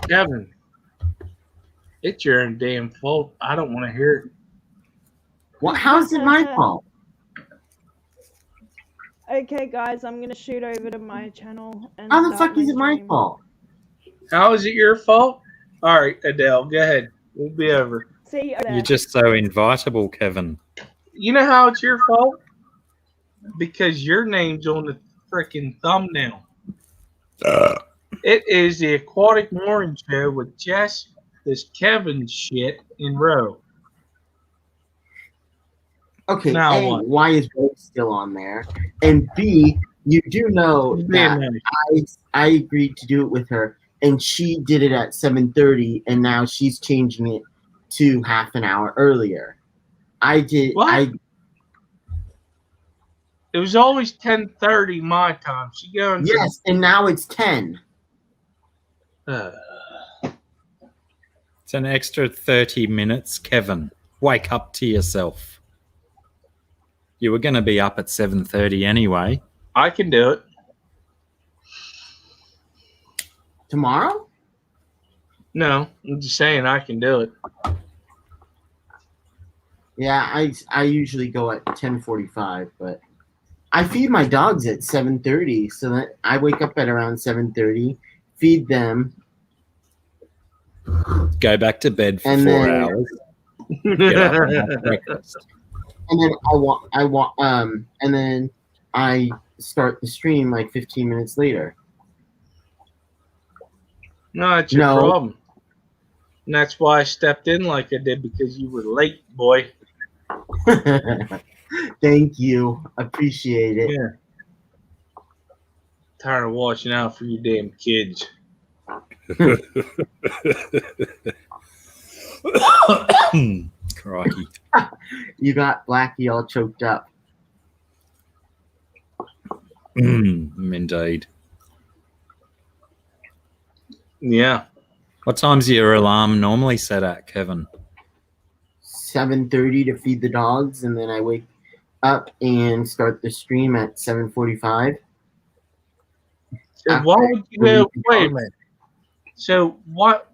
Kevin, it's your own damn fault. I don't want to hear it. What? How is it my fault? Okay, guys, I'm gonna shoot over to my channel. And How the start fuck is it my stream. fault? How is it your fault? All right, Adele, go ahead. We'll be over. See you there. You're just so invitable, Kevin. You know how it's your fault? Because your name's on the freaking thumbnail. It is the Aquatic Morning Show with Jess, this Kevin shit in row. Okay, Now A, what? why is Rose still on there? And B, you do know Being that nice. I agreed to do it with her, and she did it at 7:30, and now she's changing it to half an hour earlier. I did. What? It was always 10:30 my time. She going Yes, and now it's 10. It's an extra 30 minutes, Kevin. Wake up to yourself. You were going to be up at 7:30 anyway. I can do it. Tomorrow? No, I'm just saying I can do it. Yeah, I usually go at 10:45, but I feed my dogs at 7:30, so that I wake up at around 7:30, feed them, Go back to bed for And 4 then- hours. Get up and have breakfast. and then and then I start the stream like 15 minutes later. No, it's your No. problem. And that's why I stepped in like I did, because you were late, boy. Thank you. Appreciate it. Yeah. Tired of watching out for you damn kids. Crikey. You got Blackie all choked up. Indeed. Yeah. What time's your alarm normally set at, Kevin? 7:30 to feed the dogs, and then I wake up and start the stream at 7:45. So why would you go? Wait a minute. So what?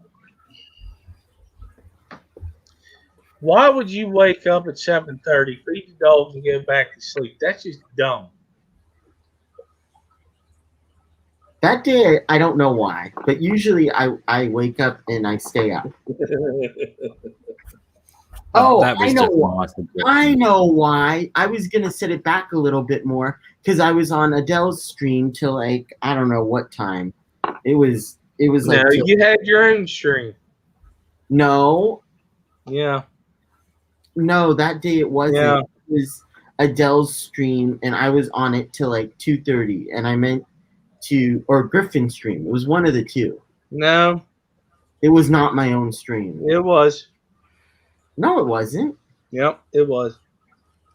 Why would you wake up at 7:30, feed the dogs, and go back to sleep? That's just dumb. That day, I don't know why, but usually I wake up and I stay up. Oh, that was I know just why. my suggestion. I know why. I was gonna set it back a little bit more because I was on Adele's stream till like I don't know what time. It was like No, till- you had your own stream. no, Yeah. no. That day it wasn't. Yeah. It was Adele's stream, and I was on it till like 2:30, and I meant to or Griffin's stream. It was one of the two. No, It was not my own stream. it was. No, it wasn't. Yep, it was.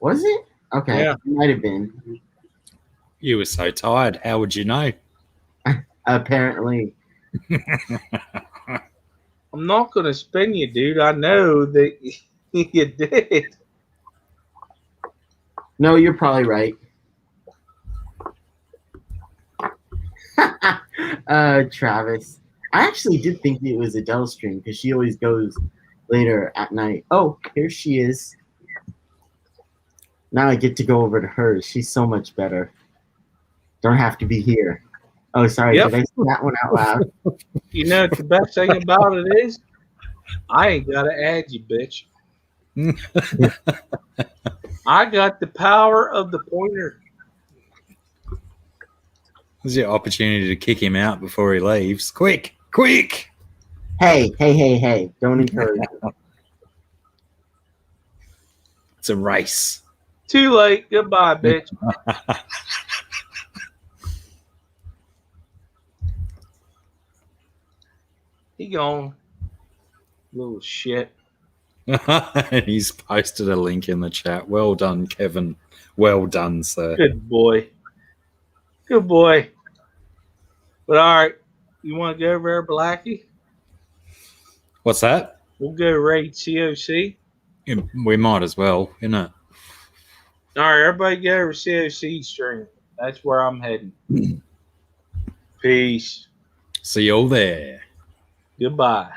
Was it? Okay, Yeah. it might have been. You were so tired. How would you know? Apparently. I'm not going to spin you, dude. I know that you did. No, you're probably right. Travis. I actually did think it was Adele's stream because she always goes later at night. Oh, here she is. Now I get to go over to hers. She's so much better. Don't have to be here. Oh, sorry. Yep. Did I say that one out loud? You know what the best thing about it is? I ain't got to add you, bitch. I got the power of the pointer. This is your opportunity to kick him out before he leaves. Quick, quick! Hey, hey, hey, hey. Don't encourage her. It's a race. Too late. Goodbye, bitch. He gone. Little shit. And he's posted a link in the chat. Well done, Kevin. Well done, sir. Good boy. Good boy. But all right, you want to go over there, Blackie? What's that? We'll go raid COC. We might as well, innit? All right, everybody go over COC stream. That's where I'm heading. Peace. See you all there. Goodbye.